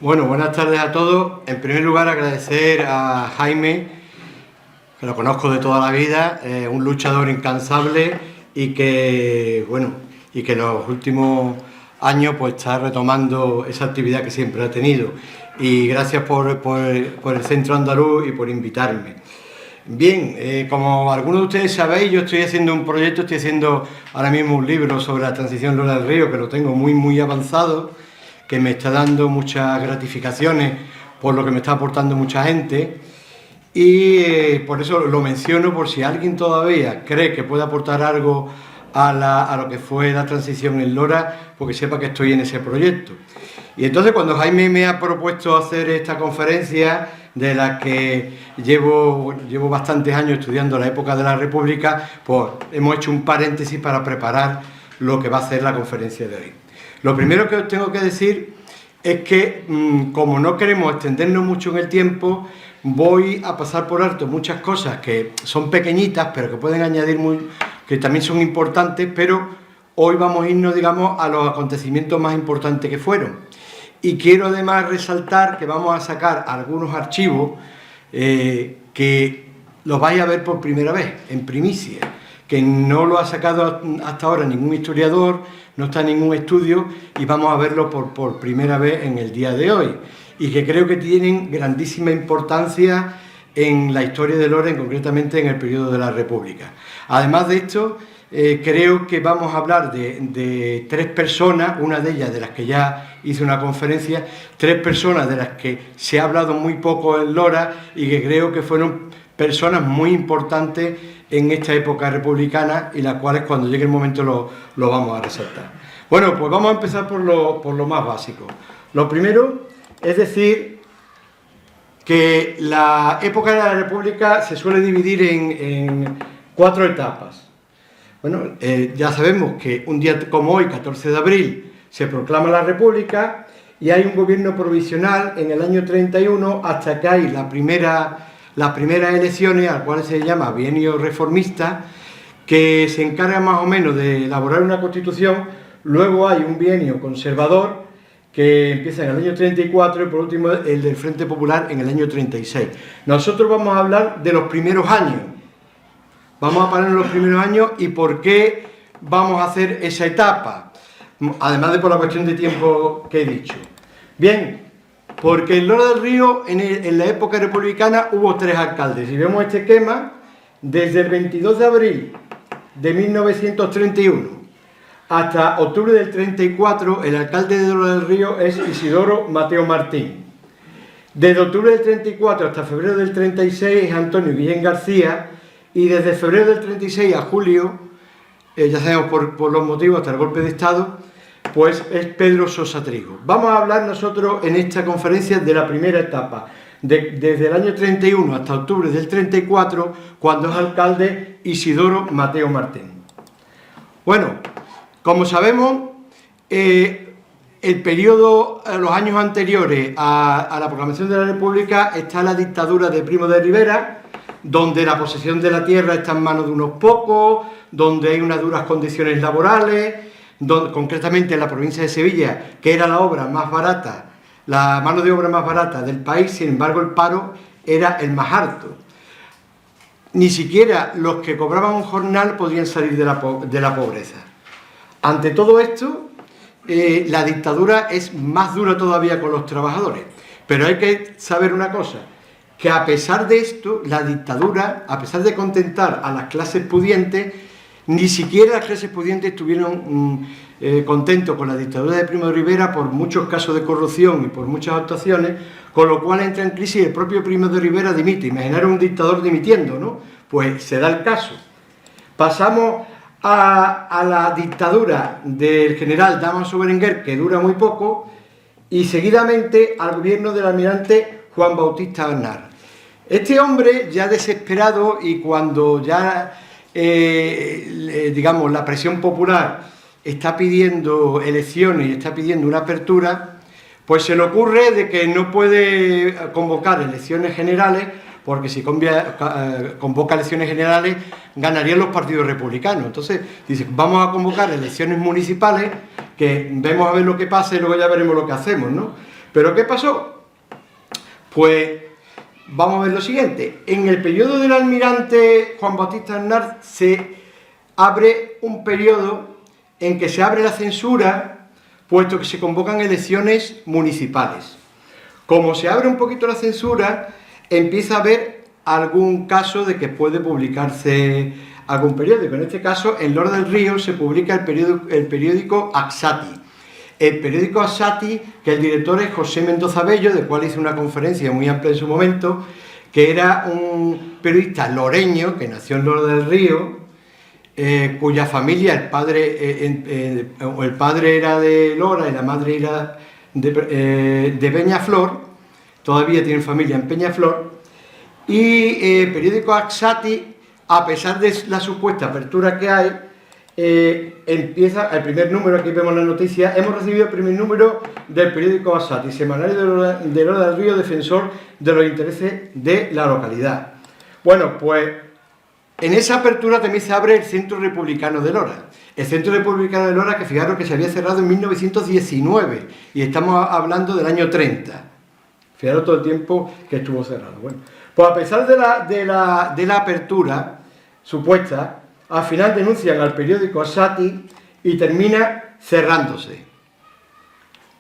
Bueno, buenas tardes a todos. En primer lugar, agradecer a Jaime, que lo conozco de toda la vida, un luchador incansable y que, bueno, y que en los últimos años pues está retomando esa actividad que siempre ha tenido. Y gracias por el Centro Andaluz y por invitarme. Bien, como algunos de ustedes sabéis, yo estoy haciendo un proyecto, estoy haciendo ahora mismo un libro sobre la transición Lora del Río, que lo tengo muy avanzado, que me está dando muchas gratificaciones por lo que me está aportando mucha gente, y por eso lo menciono, por si alguien todavía cree que puede aportar algo a lo que fue la transición en Lora, porque sepa que estoy en ese proyecto. Y entonces, cuando Jaime me ha propuesto hacer esta conferencia, de la que llevo bastantes años estudiando la época de la República, pues hemos hecho un paréntesis para preparar lo que va a ser la conferencia de hoy. Lo primero que os tengo que decir es que, como no queremos extendernos mucho en el tiempo, voy a pasar por alto muchas cosas que son pequeñitas, pero que pueden añadir que también son importantes, pero hoy vamos a irnos, digamos, a los acontecimientos más importantes que fueron. Y quiero además resaltar que vamos a sacar algunos archivos que los vais a ver por primera vez, en primicia, que no lo ha sacado hasta ahora ningún historiador, no está en ningún estudio, y vamos a verlo por primera vez en el día de hoy, y que creo que tienen grandísima importancia en la historia de Lora, concretamente en el periodo de la República. Además de esto, creo que vamos a hablar de tres personas, una de ellas de las que ya hice una conferencia, tres personas de las que se ha hablado muy poco en Lora y que creo que fueron personas muy importantes en esta época republicana, y las cuales cuando llegue el momento lo vamos a resaltar. Bueno, pues vamos a empezar por lo más básico. Lo primero es decir que la época de la República se suele dividir en 4 etapas. Bueno, ya sabemos que un día como hoy, 14 de abril, se proclama la República y hay un gobierno provisional en el año 31 hasta que hay las primeras elecciones, a las cuales se llama bienio reformista, que se encarga más o menos de elaborar una constitución. Luego hay un bienio conservador que empieza en el año 34 y por último el del Frente Popular en el año 36. Nosotros vamos a hablar de los primeros años. Vamos a parar en los primeros años y por qué vamos a hacer esa etapa, además de por la cuestión de tiempo que he dicho. Bien, porque en Lora del Río, en la época republicana, hubo 3 alcaldes. Si vemos este esquema, desde el 22 de abril de 1931 hasta octubre del 34, el alcalde de Lora del Río es Isidoro Mateo Martín. Desde octubre del 34 hasta febrero del 36 es Antonio Guillén García, y desde febrero del 36 a julio, ya sabemos por los motivos, hasta el golpe de Estado, pues es Pedro Sosa Trigo. Vamos a hablar nosotros en esta conferencia de la primera etapa, desde el año 31 hasta octubre del 34, cuando es alcalde Isidoro Mateo Martín. Bueno, como sabemos, el periodo, los años anteriores a la proclamación de la República, está la dictadura de Primo de Rivera, donde la posesión de la tierra está en manos de unos pocos, donde hay unas duras condiciones laborales, concretamente en la provincia de Sevilla, que era la obra más barata, la mano de obra más barata del país. Sin embargo, el paro era el más alto. Ni siquiera los que cobraban un jornal podían salir de la pobreza. Ante todo esto, la dictadura es más dura todavía con los trabajadores. Pero hay que saber una cosa, que a pesar de esto, la dictadura, a pesar de contentar a las clases pudientes, ni siquiera las clases pudientes estuvieron contentos con la dictadura de Primo de Rivera por muchos casos de corrupción y por muchas actuaciones, con lo cual entra en crisis y el propio Primo de Rivera dimite. Imaginar un dictador dimitiendo, ¿no? Pues se da el caso. Pasamos a la dictadura del general Dámaso Berenguer, que dura muy poco, y seguidamente al gobierno del almirante Juan Bautista Aznar. Este hombre, ya desesperado, y cuando ya, digamos, la presión popular está pidiendo elecciones y está pidiendo una apertura, pues se le ocurre de que no puede convocar elecciones generales, porque si convoca elecciones generales ganarían los partidos republicanos. Entonces dice, vamos a convocar elecciones municipales, que vemos a ver lo que pasa y luego ya veremos lo que hacemos, ¿no? ¿Pero qué pasó? Pues vamos a ver lo siguiente. En el periodo del almirante Juan Bautista Aznar se abre un periodo en que se abre la censura, puesto que se convocan elecciones municipales. Como se abre un poquito la censura, empieza a haber algún caso de que puede publicarse algún periódico. En este caso, en Lora del Río se publica el periódico Aksati. El periódico Aksati, que el director es José Mendoza Bello, del cual hice una conferencia muy amplia en su momento, que era un periodista loreño que nació en Lora del Río, cuya familia, el padre era de Lora y la madre era de Peñaflor, todavía tienen familia en Peñaflor, y el periódico Aksati, a pesar de la supuesta apertura que hay, empieza el primer número, aquí vemos la noticia, hemos recibido el primer número del periódico Aksati, semanario de Lora del Río, defensor de los intereses de la localidad. Bueno, pues en esa apertura también se abre el Centro Republicano de Lora. El Centro Republicano de Lora, que fijaros que se había cerrado en 1919 y estamos hablando del año 30. Fijaros todo el tiempo que estuvo cerrado. Bueno, pues a pesar de la apertura supuesta, al final denuncian al periódico Aksati y termina cerrándose.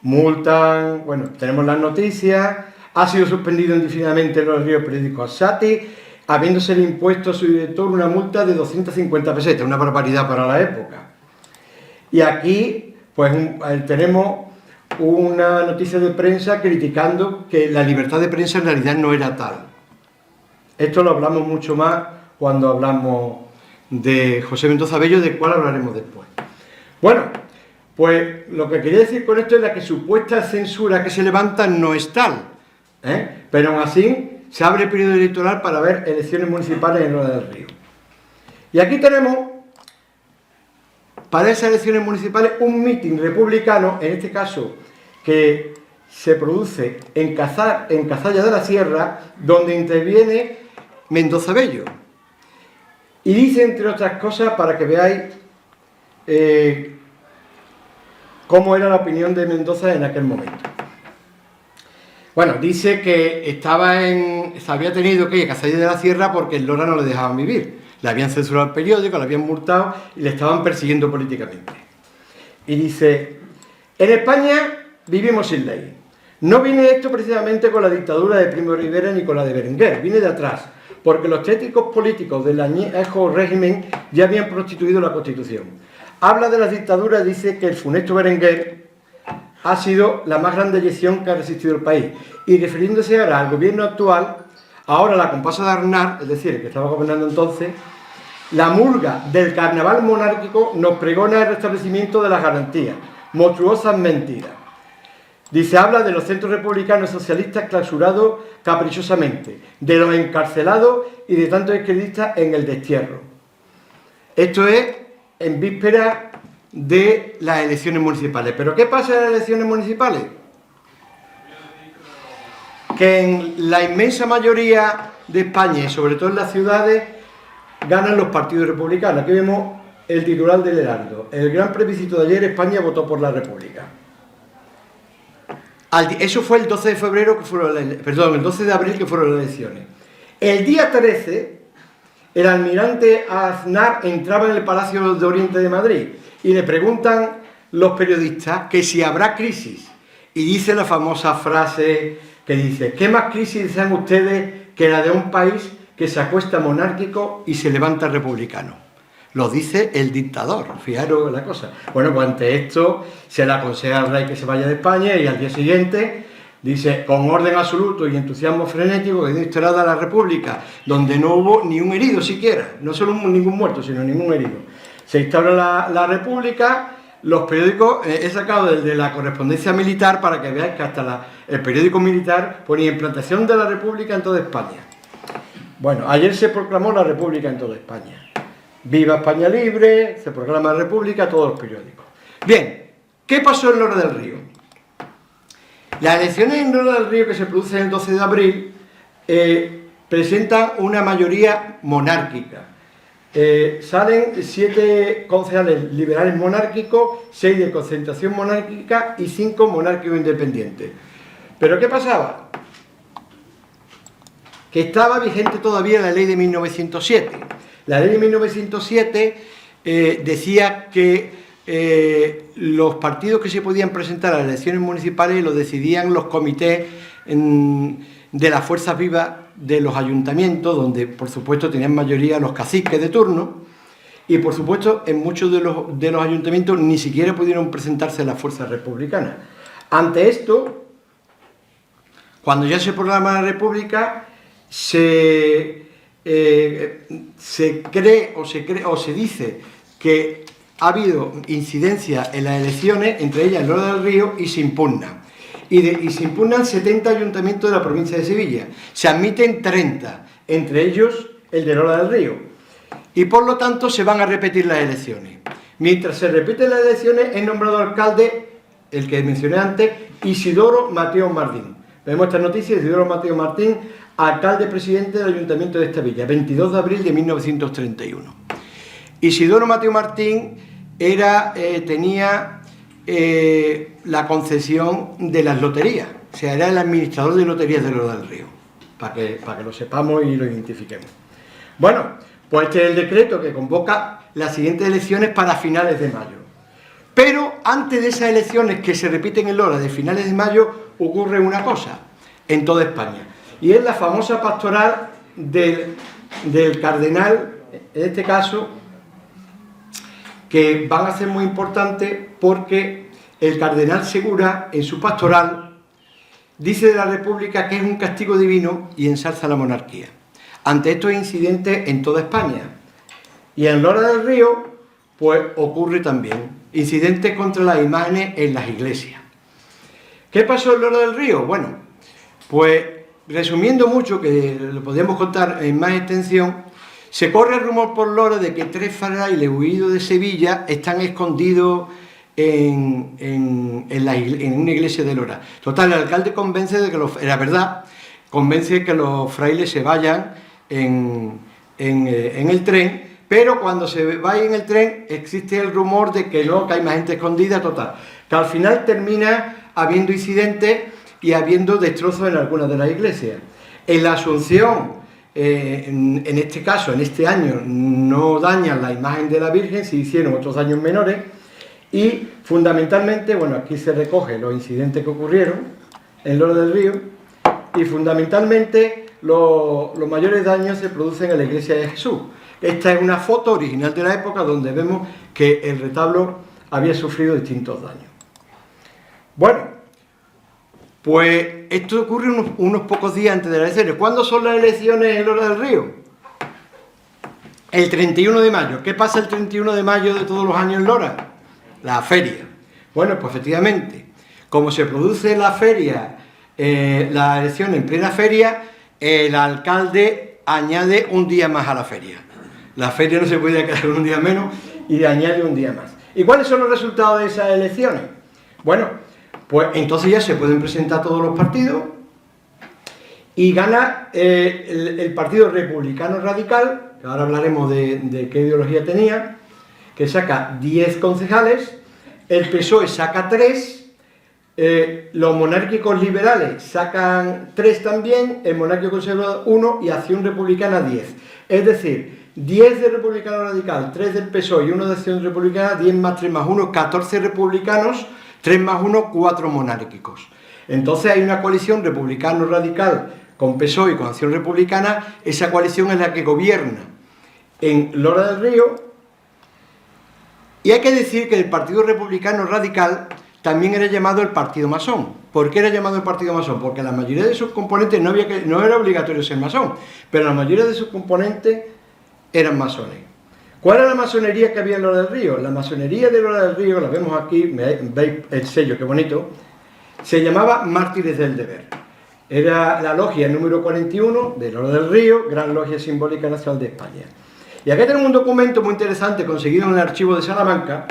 Multan, bueno, tenemos las noticias, ha sido suspendido indefinidamente el periódico Aksati, habiéndose impuesto a su director una multa de 250 pesetas, una barbaridad para la época. Y aquí, pues tenemos una noticia de prensa criticando que la libertad de prensa en realidad no era tal. Esto lo hablamos mucho más cuando hablamos de José Mendoza Bello, del cual hablaremos después. Bueno, pues lo que quería decir con esto es la que supuesta censura que se levanta no es tal, pero aún así se abre el periodo electoral para ver elecciones municipales en Lora del Río. Y aquí tenemos, para esas elecciones municipales, un mitin republicano, en este caso, que se produce en Cazalla de la Sierra, donde interviene Mendoza Bello. Y dice, entre otras cosas, para que veáis cómo era la opinión de Mendoza en aquel momento. Bueno, dice que se había tenido que ir a Cazalla de la Sierra porque en Lora no le dejaban vivir. Le habían censurado el periódico, le habían multado y le estaban persiguiendo políticamente. Y dice, en España vivimos sin ley. No viene esto precisamente con la dictadura de Primo de Rivera ni con la de Berenguer, viene de atrás, porque los técnicos políticos del añejo régimen ya habían prostituido la Constitución. Habla de las dictaduras, dice que el funesto Berenguer ha sido la más grande lesión que ha resistido el país. Y refiriéndose ahora al gobierno actual, ahora la comparsa de Aznar, es decir, el que estaba gobernando entonces, la murga del carnaval monárquico nos pregona el restablecimiento de las garantías. Monstruosas mentiras. Dice, habla de los centros republicanos socialistas clausurados caprichosamente, de los encarcelados y de tantos izquierdistas en el destierro. Esto es en víspera de las elecciones municipales. ¿Pero qué pasa en las elecciones municipales? Que en la inmensa mayoría de España, y sobre todo en las ciudades, ganan los partidos republicanos. Aquí vemos el titular del Heraldo. El gran plebiscito de ayer, España votó por la República. Eso fue el 12 de febrero, el 12 de abril, que fueron las elecciones. El día 13, el almirante Aznar entraba en el Palacio de Oriente de Madrid y le preguntan los periodistas que si habrá crisis. Y dice la famosa frase que dice, ¿qué más crisis desean ustedes que la de un país que se acuesta monárquico y se levanta republicano? Lo dice el dictador, fijaros la cosa. Bueno, pues ante esto se le aconseja al rey que se vaya de España y al día siguiente dice, con orden absoluto y entusiasmo frenético, que dio instalada la República, donde no hubo ni un herido siquiera, no solo ningún muerto, sino ningún herido. Se instaura la República, los periódicos, he sacado desde la correspondencia militar para que veáis que hasta el periódico militar ponía implantación de la República en toda España. Bueno, ayer se proclamó la República en toda España. Viva España Libre, se proclama la República, todos los periódicos. Bien, ¿qué pasó en Lora del Río? Las elecciones en Lora del Río, que se producen el 12 de abril, presentan una mayoría monárquica. Salen 7 concejales liberales monárquicos, 6 de concentración monárquica y 5 monárquicos independientes. Pero ¿qué pasaba? Que estaba vigente todavía la ley de 1907. La ley de 1907 decía que los partidos que se podían presentar a las elecciones municipales lo decidían los comités de las fuerzas vivas de los ayuntamientos, donde por supuesto tenían mayoría los caciques de turno, y por supuesto en muchos de los ayuntamientos ni siquiera pudieron presentarse las fuerzas republicanas. Ante esto, cuando ya se proclama la República, se cree o se dice que ha habido incidencias en las elecciones, entre ellas Lora del Río, y se impugnan. Y se impugnan 70 ayuntamientos de la provincia de Sevilla. Se admiten 30, entre ellos el de Lora del Río. Y por lo tanto se van a repetir las elecciones. Mientras se repiten las elecciones, es nombrado alcalde, el que mencioné antes, Isidoro Mateo Martín. Vemos esta noticia: Isidoro Mateo Martín, alcalde presidente del Ayuntamiento de esta villa, 22 de abril de 1931. Isidoro Mateo Martín tenía la concesión de las loterías, o sea, era el administrador de loterías de Lora del Río, para que lo sepamos y lo identifiquemos. Bueno, pues este es el decreto que convoca las siguientes elecciones para finales de mayo. Pero antes de esas elecciones que se repiten en Lora de finales de mayo, ocurre una cosa en toda España, y es la famosa pastoral del cardenal, en este caso, que van a ser muy importantes porque el cardenal Segura, en su pastoral, dice de la República que es un castigo divino y ensalza la monarquía. Ante estos incidentes en toda España. Y en Lora del Río, pues ocurre también incidentes contra las imágenes en las iglesias. ¿Qué pasó en Lora del Río? Bueno, pues resumiendo mucho, que lo podríamos contar en más extensión, se corre el rumor por Lora de que 3 frailes huidos de Sevilla están escondidos en una iglesia de Lora. Total, el alcalde convence de que era verdad, convence que los frailes se vayan en el tren, pero cuando se vaya en el tren existe el rumor de que no, que hay más gente escondida, total. Que al final termina habiendo incidentes y habiendo destrozos en algunas de las iglesias. En la Asunción, en este caso, en este año, no dañan la imagen de la Virgen, se hicieron otros daños menores, y fundamentalmente, bueno, aquí se recogen los incidentes que ocurrieron en Lora del Río, y fundamentalmente los mayores daños se producen en la iglesia de Jesús. Esta es una foto original de la época donde vemos que el retablo había sufrido distintos daños. Bueno, pues esto ocurre unos pocos días antes de las elecciones. ¿Cuándo son las elecciones en Lora del Río? El 31 de mayo. ¿Qué pasa el 31 de mayo de todos los años en Lora? La feria. Bueno, pues efectivamente, como se produce la feria, la elección en plena feria, el alcalde añade un día más a la feria. La feria no se puede quedar un día menos y añade un día más. ¿Y cuáles son los resultados de esas elecciones? Bueno, pues entonces ya se pueden presentar todos los partidos y gana el Partido Republicano Radical, que ahora hablaremos de qué ideología tenía, que saca 10 concejales, el PSOE saca 3, los monárquicos liberales sacan 3 también, el monárquico conservador 1 y Acción Republicana 10. Es decir, 10 de Republicano Radical, 3 del PSOE y 1 de Acción Republicana, 10 más 3 más 1, 14 republicanos, 3 más 1, 4 monárquicos. Entonces hay una coalición republicano radical con PSOE y con Acción Republicana. Esa coalición es la que gobierna en Lora del Río. Y hay que decir que el Partido Republicano Radical también era llamado el Partido Masón. ¿Por qué era llamado el Partido Masón? Porque la mayoría de sus componentes no era obligatorio ser masón, pero la mayoría de sus componentes eran masones. ¿Cuál era la masonería que había en Lora del Río? La masonería de Lora del Río, la vemos aquí, veis el sello, qué bonito, se llamaba Mártires del Deber. Era la logia número 41 de Lora del Río, Gran Logia Simbólica Nacional de España. Y aquí tenemos un documento muy interesante conseguido en el archivo de Salamanca,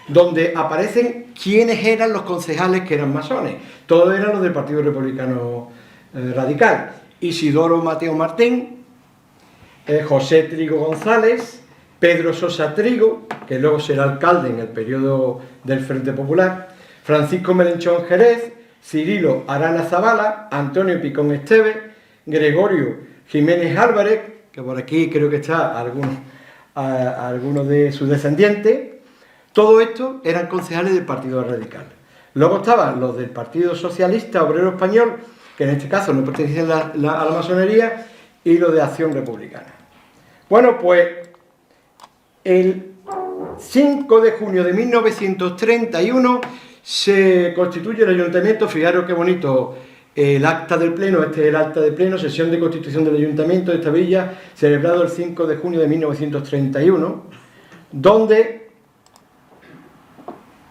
donde aparecen quiénes eran los concejales que eran masones. Todos eran los del Partido Republicano Radical. Isidoro Mateo Martín, José Trigo González, Pedro Sosa Trigo, que luego será alcalde en el periodo del Frente Popular, Francisco Melenchón Jerez, Cirilo Arana Zavala, Antonio Picón Esteves, Gregorio Jiménez Álvarez, que por aquí creo que está algunos de sus descendientes. Todo esto eran concejales del Partido Radical. Luego estaban los del Partido Socialista Obrero Español, que en este caso no pertenecían a la masonería, y los de Acción Republicana. Bueno, pues el 5 de junio de 1931 se constituye el ayuntamiento. Fijaros qué bonito el acta del pleno. Este es el acta del pleno, sesión de constitución del ayuntamiento de esta villa, celebrado el 5 de junio de 1931, donde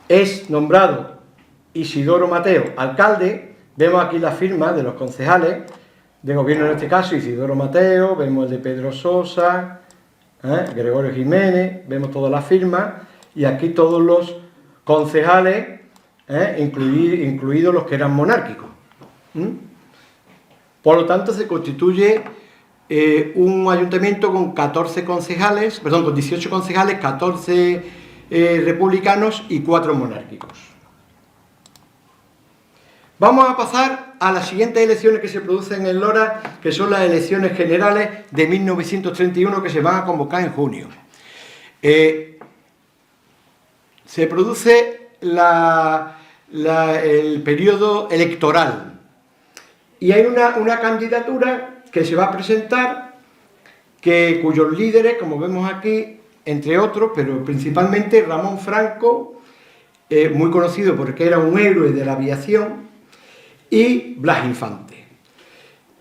es nombrado Isidoro Mateo alcalde. Vemos aquí la firma de los concejales de gobierno, en este caso Isidoro Mateo, vemos el de Pedro Sosa, Gregorio Jiménez, vemos todas las firmas, y aquí todos los concejales, incluidos los que eran monárquicos. Por lo tanto, se constituye un ayuntamiento con 14 concejales, perdón, con 18 concejales, 14 republicanos y 4 monárquicos. Vamos a pasar a las siguientes elecciones que se producen en Lora, que son las elecciones generales de 1931, que se van a convocar en junio. Se produce el periodo electoral y hay una candidatura que se va a presentar, cuyos líderes, como vemos aquí, entre otros, pero principalmente Ramón Franco, muy conocido porque era un héroe de la aviación, y Blas Infante.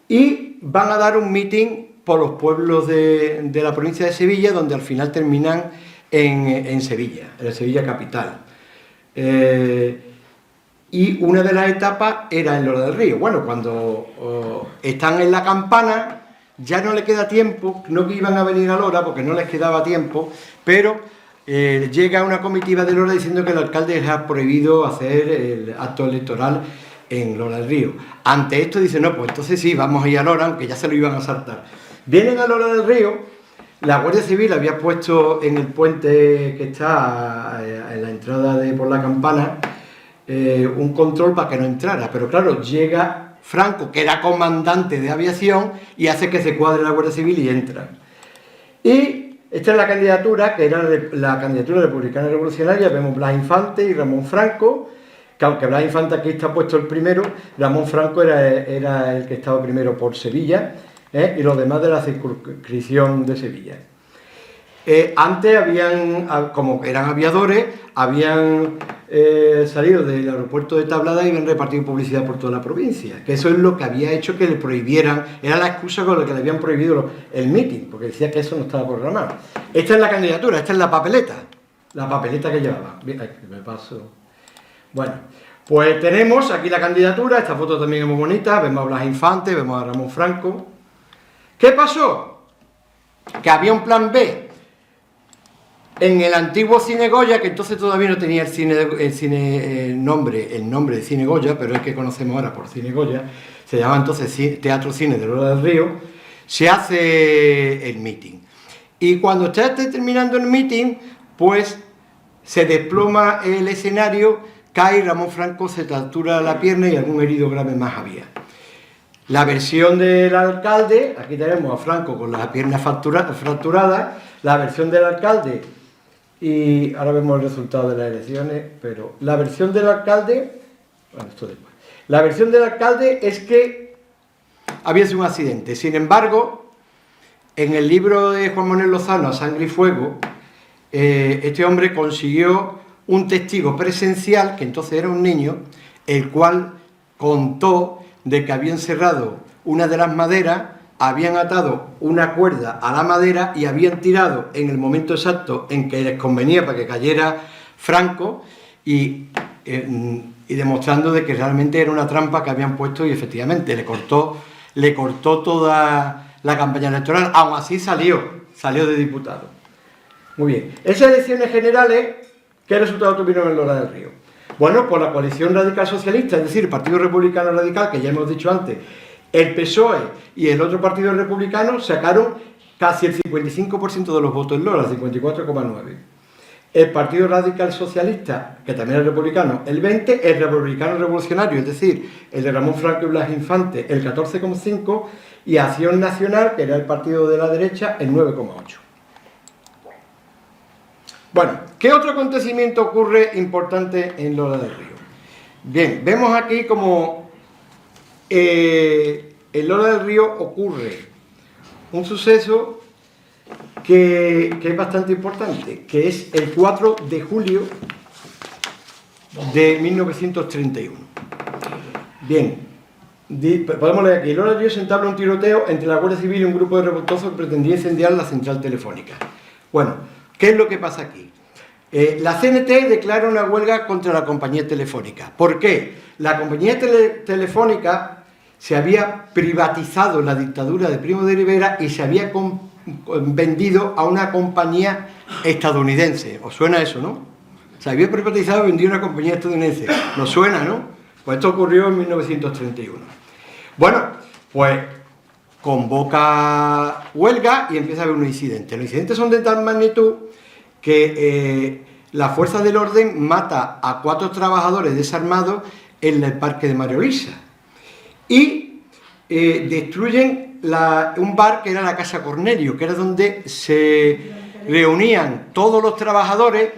Y van a dar un meeting por los pueblos de la provincia de Sevilla, donde al final terminan en Sevilla, en Sevilla capital. Y una de las etapas era en Lora del Río. Bueno, cuando están en la campana, ya no le queda tiempo, no que iban a venir a Lora porque no les quedaba tiempo, pero llega una comitiva de Lora diciendo que el alcalde les ha prohibido hacer el acto electoral en Lora del Río. Ante esto dicen, no, pues entonces sí, vamos a ir a Lora, aunque ya se lo iban a saltar. Vienen a Lora del Río, la Guardia Civil había puesto en el puente que está en la entrada por la campana un control para que no entrara, pero claro, llega Franco, que era comandante de aviación, y hace que se cuadre la Guardia Civil y entra. Y esta es la candidatura, que era la candidatura republicana revolucionaria. Vemos Blas Infante y Ramón Franco, que aunque Blas Infante aquí está puesto el primero, Ramón Franco era el que estaba primero por Sevilla, y los demás de la circunscripción de Sevilla. Antes como eran aviadores, habían salido del aeropuerto de Tablada y habían repartido publicidad por toda la provincia, que eso es lo que había hecho que le prohibieran, era la excusa con la que le habían prohibido el mitin, porque decía que eso no estaba programado. Esta es la candidatura, esta es la papeleta que llevaba. Me paso. Bueno, pues tenemos aquí la candidatura. Esta foto también es muy bonita, vemos a Blas Infante, vemos a Ramón Franco. ¿Qué pasó? Que había un plan B en el antiguo Cine Goya, que entonces todavía no tenía el nombre de Cine Goya, pero es que conocemos ahora por Cine Goya. Se llama entonces Teatro Cine de Lora del Río. Se hace el meeting, y cuando está terminando el meeting, pues se desploma el escenario, cae Ramón Franco, se fractura la pierna y algún herido grave más había. La versión del alcalde, aquí tenemos a Franco con la pierna fracturada, la versión del alcalde, y ahora vemos el resultado de las elecciones, pero la versión del alcalde, bueno, esto después. La versión del alcalde es que había sido un accidente. Sin embargo, en el libro de Juan Manuel Lozano, A Sangre y Fuego, este hombre consiguió un testigo presencial, que entonces era un niño, el cual contó de que habían cerrado una de las maderas, habían atado una cuerda a la madera y habían tirado en el momento exacto en que les convenía para que cayera Franco, y demostrando de que realmente era una trampa que habían puesto, y efectivamente le cortó toda la campaña electoral. Aún así salió de diputado. Muy bien, esas elecciones generales, ¿qué resultado tuvieron en Lora del Río? Bueno, por la coalición radical socialista, es decir, el Partido Republicano Radical, que ya hemos dicho antes, el PSOE y el otro partido republicano sacaron casi el 55% de los votos en Lora, el 54,9%. el Partido Radical Socialista, que también es republicano, el 20, el Republicano Revolucionario, es decir, el de Ramón Franco y Blas Infante, el 14,5, y Acción Nacional, que era el partido de la derecha, el 9,8. Bueno, ¿qué otro acontecimiento ocurre importante en Lola del Río? Bien, vemos aquí como en Lola del Río ocurre un suceso que es bastante importante, que es el 4 de julio de 1931. Bien, podemos leer aquí. En Lola del Río se entabla un tiroteo entre la Guardia Civil y un grupo de revoltosos que pretendía incendiar la central telefónica. Bueno, ¿qué es lo que pasa aquí? La CNT declara una huelga contra la compañía telefónica. ¿Por qué? La compañía telefónica se había privatizado en la dictadura de Primo de Rivera y se había vendido a una compañía estadounidense. ¿Os suena eso, no? Se había privatizado y vendido a una compañía estadounidense. ¿Nos suena, no? Pues esto ocurrió en 1931. Bueno, pues convoca huelga y empieza a haber unos incidentes. Los incidentes son de tal magnitud que la fuerza del orden mata a 4 trabajadores desarmados en el parque de María Luisa y destruyen un bar que era la Casa Cornelio, que era donde se reunían todos los trabajadores,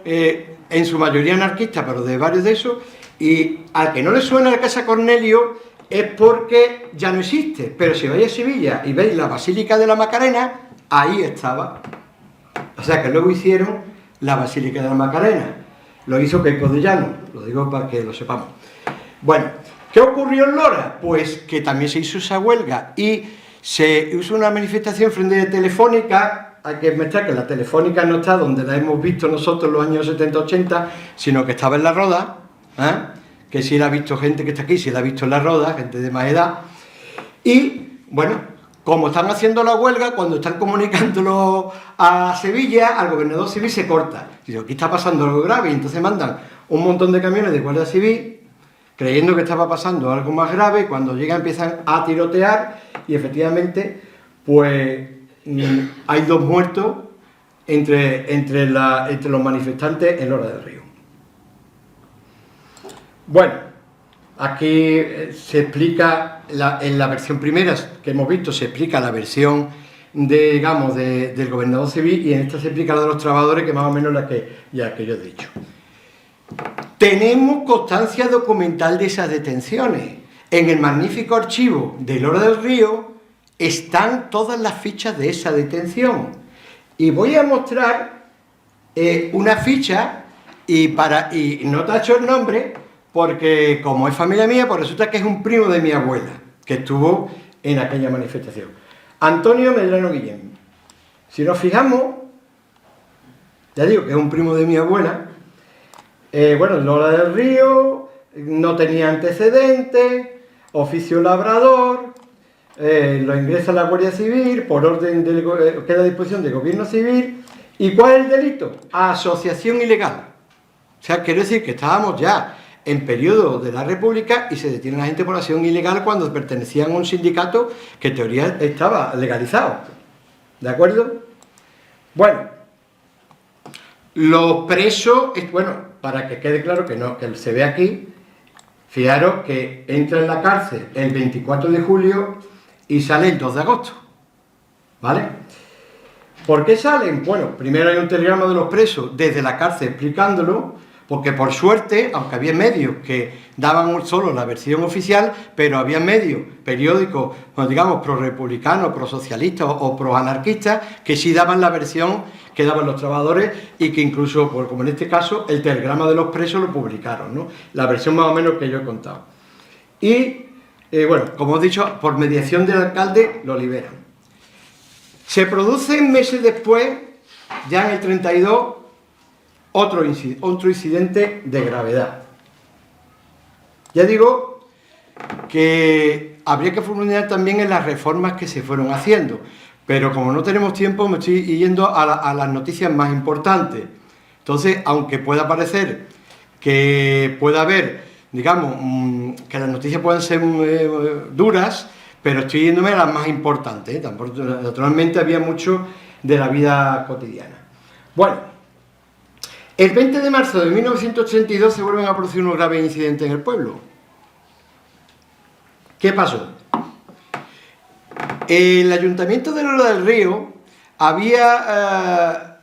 en su mayoría anarquistas, pero de varios de esos, y al que no le suena la Casa Cornelio es porque ya no existe, pero si vais a Sevilla y veis la Basílica de la Macarena, ahí estaba. O sea que luego hicieron la Basílica de la Macarena. Lo hizo Queipo de Llano, lo digo para que lo sepamos. Bueno, ¿qué ocurrió en Lora? Pues que también se hizo esa huelga y se hizo una manifestación frente a Telefónica. Hay que mostrar que la Telefónica no está donde la hemos visto nosotros en los años 70-80, sino que estaba en La Roda, que sí la ha visto gente que está aquí, sí la ha visto en La Roda, gente de más edad. Y, bueno, como están haciendo la huelga, cuando están comunicándolo a Sevilla, al gobernador civil se corta. Dice, aquí está pasando algo grave, y entonces mandan un montón de camiones de Guardia Civil, creyendo que estaba pasando algo más grave, cuando llegan empiezan a tirotear, y efectivamente, pues, hay 2 muertos entre los manifestantes en Lora del Río. Bueno, aquí se explica, en la versión primera que hemos visto, se explica la versión del gobernador civil, y en esta se explica la de los trabajadores, que más o menos la que yo he dicho. Tenemos constancia documental de esas detenciones. En el magnífico archivo de Lora del Río están todas las fichas de esa detención. Y voy a mostrar una ficha, y no te ha hecho el nombre, porque como es familia mía, pues resulta que es un primo de mi abuela, que estuvo en aquella manifestación. Antonio Medrano Guillén. Si nos fijamos, ya digo que es un primo de mi abuela. Bueno, Lora del Río, no tenía antecedentes, oficio labrador, lo ingresa la Guardia Civil, por orden queda a disposición del gobierno civil. ¿Y cuál es el delito? Asociación ilegal. O sea, quiero decir que estábamos ya en periodo de la República y se detiene a la gente por acción ilegal cuando pertenecían a un sindicato que en teoría estaba legalizado. ¿De acuerdo? Bueno, los presos, bueno, para que quede claro que se ve aquí, fijaros que entra en la cárcel el 24 de julio y sale el 2 de agosto. ¿Vale? ¿Por qué salen? Bueno, primero hay un telegrama de los presos desde la cárcel explicándolo, porque por suerte, aunque había medios que daban solo la versión oficial, pero había medios, periódicos, bueno, digamos, pro-republicanos, pro-socialistas o pro-anarquistas, que sí daban la versión que daban los trabajadores y que incluso, pues, como en este caso, el telegrama de los presos lo publicaron, ¿no? La versión más o menos que yo he contado. Y, bueno, como he dicho, por mediación del alcalde lo liberan. Se produce meses después, ya en el 32, otro incidente de gravedad. Ya digo que habría que profundizar también en las reformas que se fueron haciendo, pero como no tenemos tiempo me estoy yendo a las noticias más importantes. Entonces, aunque pueda parecer que pueda haber, digamos, que las noticias puedan ser duras, pero estoy yéndome a las más importantes, ¿eh? Naturalmente había mucho de la vida cotidiana. Bueno, El 20 de marzo de 1982 se vuelven a producir unos graves incidentes en el pueblo. ¿Qué pasó? El Ayuntamiento de Lola del Río había,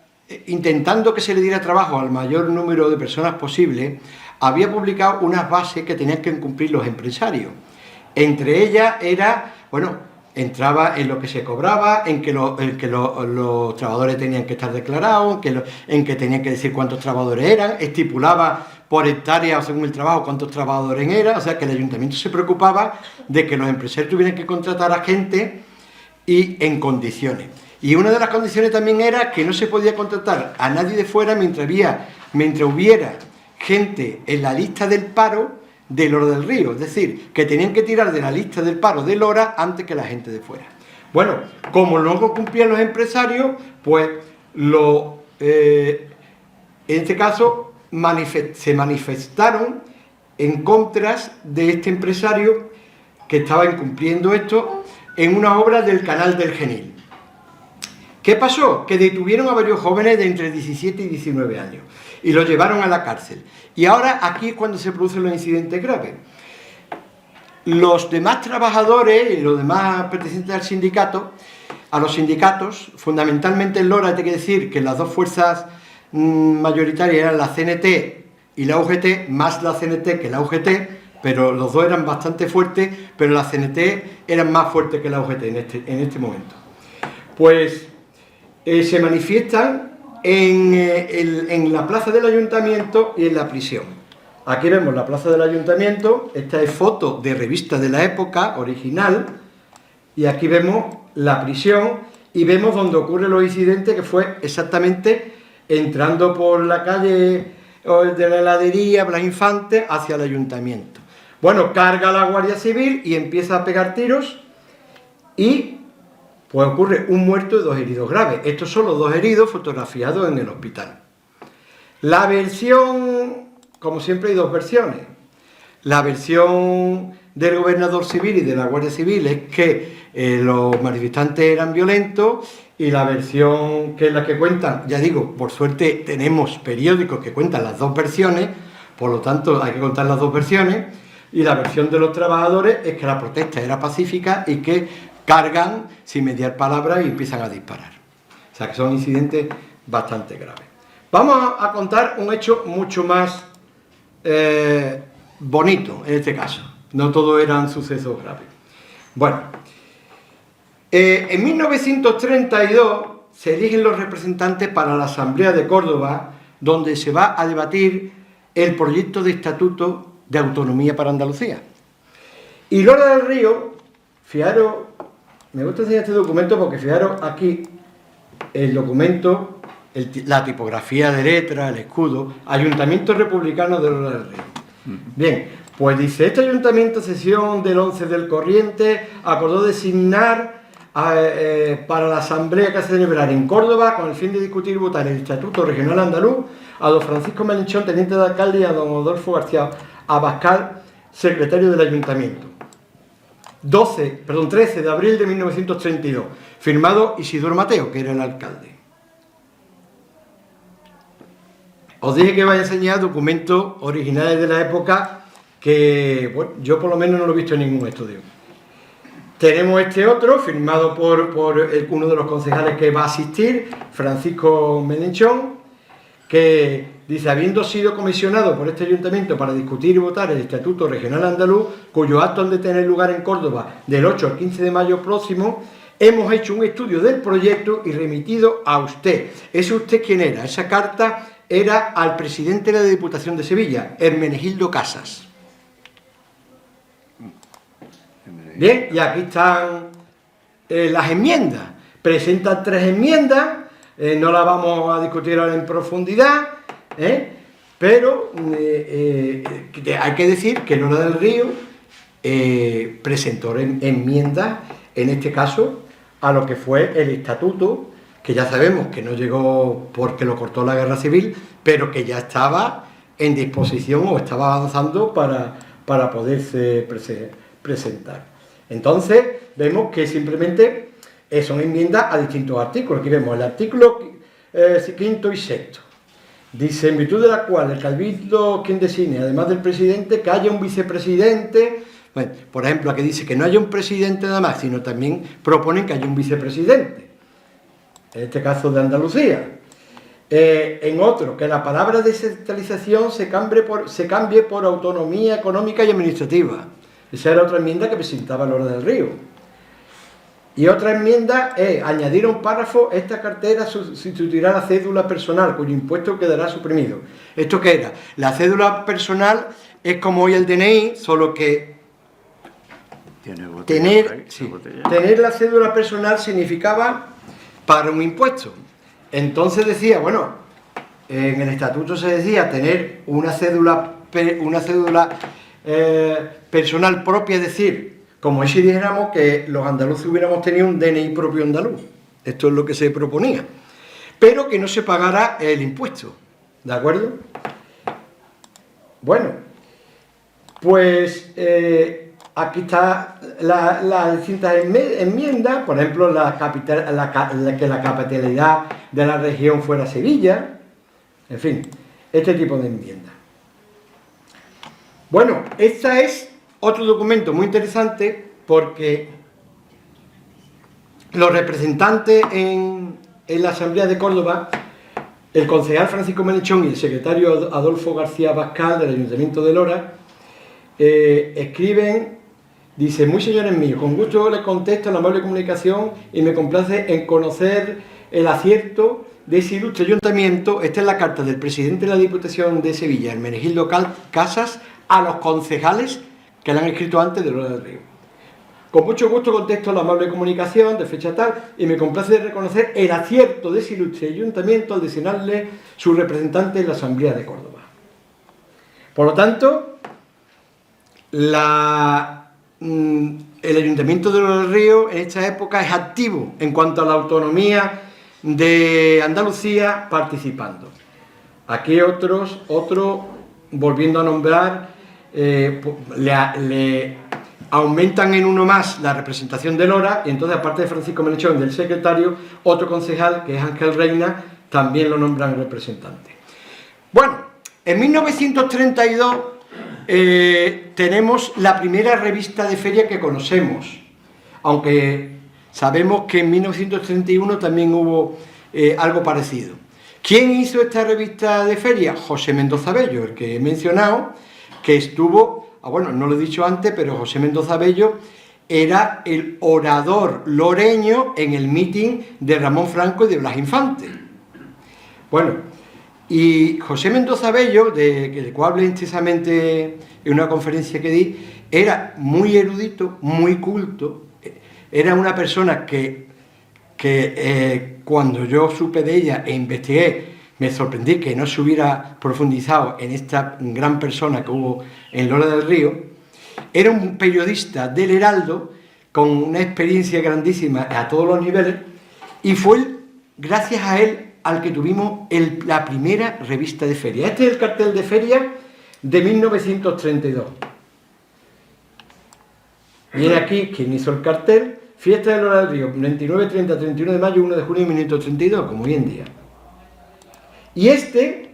intentando que se le diera trabajo al mayor número de personas posible, había publicado unas bases que tenían que cumplir los empresarios. Entre ellas era, bueno, entraba en lo que se cobraba, en que los trabajadores tenían que estar declarados, en que tenían que decir cuántos trabajadores eran, estipulaba por hectárea o según el trabajo cuántos trabajadores eran, o sea que el ayuntamiento se preocupaba de que los empresarios tuvieran que contratar a gente y en condiciones. Y una de las condiciones también era que no se podía contratar a nadie de fuera mientras hubiera gente en la lista del paro de Lora del Río, es decir, que tenían que tirar de la lista del paro de Lora antes que la gente de fuera. Bueno, como no cumplían los empresarios, pues en este caso se manifestaron en contra de este empresario que estaba incumpliendo esto en una obra del canal del Genil. ¿Qué pasó? Que detuvieron a varios jóvenes de entre 17 y 19 años y los llevaron a la cárcel. Y ahora aquí es cuando se producen los incidentes graves. Los demás trabajadores y los demás pertenecientes al sindicato, a los sindicatos, fundamentalmente en Lora, hay que decir que las dos fuerzas mayoritarias eran la CNT y la UGT, más la CNT que la UGT, pero los dos eran bastante fuertes, pero la CNT eran más fuertes que la UGT en este momento. Pues se manifiestan en la plaza del ayuntamiento y en la prisión. Aquí vemos la plaza del ayuntamiento, esta es foto de revista de la época, original, y aquí vemos la prisión y vemos donde ocurren los incidentes, que fue exactamente entrando por la calle de la heladería Blas Infante hacia el ayuntamiento. Bueno, carga la Guardia Civil y empieza a pegar tiros y pues ocurre un muerto y 2 heridos graves. Estos son los 2 heridos fotografiados en el hospital. La versión, como siempre hay 2 versiones. La versión del gobernador civil y de la Guardia Civil es que los manifestantes eran violentos, y la versión que es la que cuentan, ya digo, por suerte tenemos periódicos que cuentan las 2 versiones, por lo tanto hay que contar las 2 versiones, y la versión de los trabajadores es que la protesta era pacífica y que cargan sin mediar palabras y empiezan a disparar. O sea que son incidentes bastante graves. Vamos a contar un hecho mucho más bonito en este caso. No todos eran sucesos graves. Bueno, en 1932 se eligen los representantes para la Asamblea de Córdoba, donde se va a debatir el proyecto de Estatuto de Autonomía para Andalucía. Y Lora del Río, fijaros, me gusta enseñar este documento porque fijaros aquí el documento, la tipografía de letra, el escudo, Ayuntamiento Republicano de Lora del Río. Bien, pues dice, este ayuntamiento, sesión del 11 del corriente, acordó designar para la asamblea que se celebrar en Córdoba con el fin de discutir y votar el Estatuto Regional Andaluz a don Francisco Melenchón, teniente de alcalde, y a don Adolfo García Abascal, secretario del ayuntamiento. 13 de abril de 1932, firmado Isidoro Mateo, que era el alcalde. Os dije que iba a enseñar documentos originales de la época que, bueno, yo por lo menos no lo he visto en ningún estudio. Tenemos este otro, firmado por uno de los concejales que va a asistir, Francisco Melenchón, que dice, habiendo sido comisionado por este ayuntamiento para discutir y votar el Estatuto Regional Andaluz, cuyo acto han de tener lugar en Córdoba del 8 al 15 de mayo próximo, hemos hecho un estudio del proyecto y remitido a usted. ¿Es usted quién era? Esa carta era al presidente de la Diputación de Sevilla, Hermenegildo Casas. Bien, y aquí están las enmiendas. Presentan 3 enmiendas, no las vamos a discutir ahora en profundidad, pero hay que decir que Lora del Río presentó enmiendas, en este caso, a lo que fue el estatuto, que ya sabemos que no llegó porque lo cortó la Guerra Civil, pero que ya estaba en disposición o estaba avanzando para poderse presentar. Entonces, vemos que simplemente son enmiendas a distintos artículos. Aquí vemos el artículo 5º y 6º. Dice, en virtud de la cual el cabildo quien designe, además del presidente, que haya un vicepresidente. Bueno, por ejemplo, aquí dice que no haya un presidente nada más, sino también proponen que haya un vicepresidente, en este caso de Andalucía. En otro, que la palabra descentralización se cambie por autonomía económica y administrativa. Esa era otra enmienda que presentaba Lola del Río. Y otra enmienda es añadir un párrafo: esta cartera sustituirá la cédula personal, cuyo impuesto quedará suprimido. ¿Esto qué era? La cédula personal es como hoy el DNI, solo que tener la cédula personal significaba pagar un impuesto. Entonces decía, bueno, en el estatuto se decía tener una cédula personal propia, es decir, como si dijéramos que los andaluces hubiéramos tenido un DNI propio andaluz. Esto es lo que se proponía. Pero que no se pagara el impuesto. ¿De acuerdo? Bueno, pues aquí está las distintas enmiendas. Por ejemplo, que la capitalidad de la región fuera Sevilla. En fin, este tipo de enmiendas. Bueno, este es otro documento muy interesante porque los representantes en la Asamblea de Córdoba, el concejal Francisco Melechón y el secretario Adolfo García Bascal del Ayuntamiento de Lora, escriben, dice: muy señores míos, con gusto les contesto a la amable comunicación y me complace en conocer el acierto de ese ilustre ayuntamiento. Esta es la carta del presidente de la Diputación de Sevilla, Hermenegildo Casas, a los concejales que le han escrito antes de Lola del Río. Con mucho gusto contesto la amable comunicación de fecha tal y me complace reconocer el acierto de ese ilustre ayuntamiento al designarle su representante en la Asamblea de Córdoba. Por lo tanto, el Ayuntamiento de Lola del Río en esta época es activo en cuanto a la autonomía de Andalucía, participando. Aquí otro, volviendo a nombrar, le aumentan en uno más la representación de Lora, y entonces, aparte de Francisco Melechón, del secretario, otro concejal, que es Ángel Reina, también lo nombran representante. Bueno, en 1932 tenemos la primera revista de feria que conocemos, aunque sabemos que en 1931 también hubo algo parecido. ¿Quién hizo esta revista de feria? José Mendoza Bello, el que he mencionado, que estuvo, bueno, no lo he dicho antes, pero José Mendoza Bello era el orador loreño en el mitin de Ramón Franco y de Blas Infante. Bueno, y José Mendoza Bello, del cual hablé intensamente en una conferencia que di, era muy erudito, muy culto, era una persona que cuando yo supe de ella e investigué, me sorprendí que no se hubiera profundizado en esta gran persona que hubo en Lola del Río. Era un periodista del Heraldo con una experiencia grandísima a todos los niveles, y fue gracias a él al que tuvimos la primera revista de feria. Este es el cartel de feria de 1932. Viene aquí quién hizo el cartel: Fiesta de Lola del Río, 29, 30, 31 de mayo, 1 de junio de 1932, como hoy en día. Y este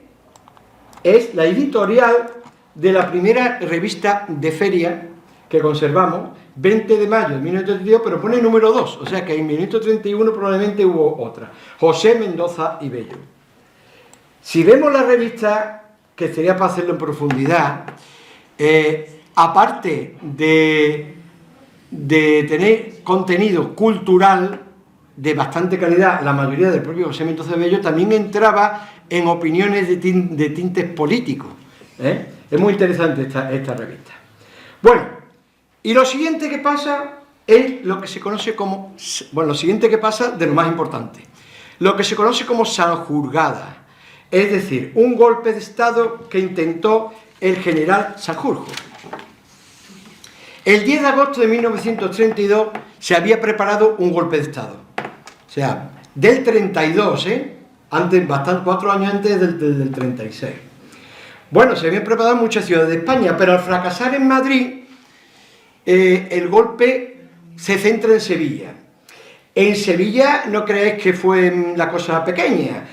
es la editorial de la primera revista de feria que conservamos, 20 de mayo de 1932, pero pone número 2, o sea que en 1931 probablemente hubo otra. José Mendoza y Bello. Si vemos la revista, que sería para hacerlo en profundidad, aparte de tener contenido cultural de bastante calidad, la mayoría del propio José Mendoza Bello, también entraba en opiniones de tintes políticos. Es muy interesante esta revista. Bueno, y lo siguiente que pasa es lo que se conoce como, lo siguiente que pasa de lo más importante, lo que se conoce como Sanjurgada, es decir, un golpe de Estado que intentó el general Sanjurjo. El 10 de agosto de 1932 se había preparado un golpe de Estado. O sea, del 32, antes, 4 años antes del 36. Bueno, se había preparado en muchas ciudades de España, pero al fracasar en Madrid, el golpe se centra en Sevilla. En Sevilla no creéis que fue la cosa pequeña.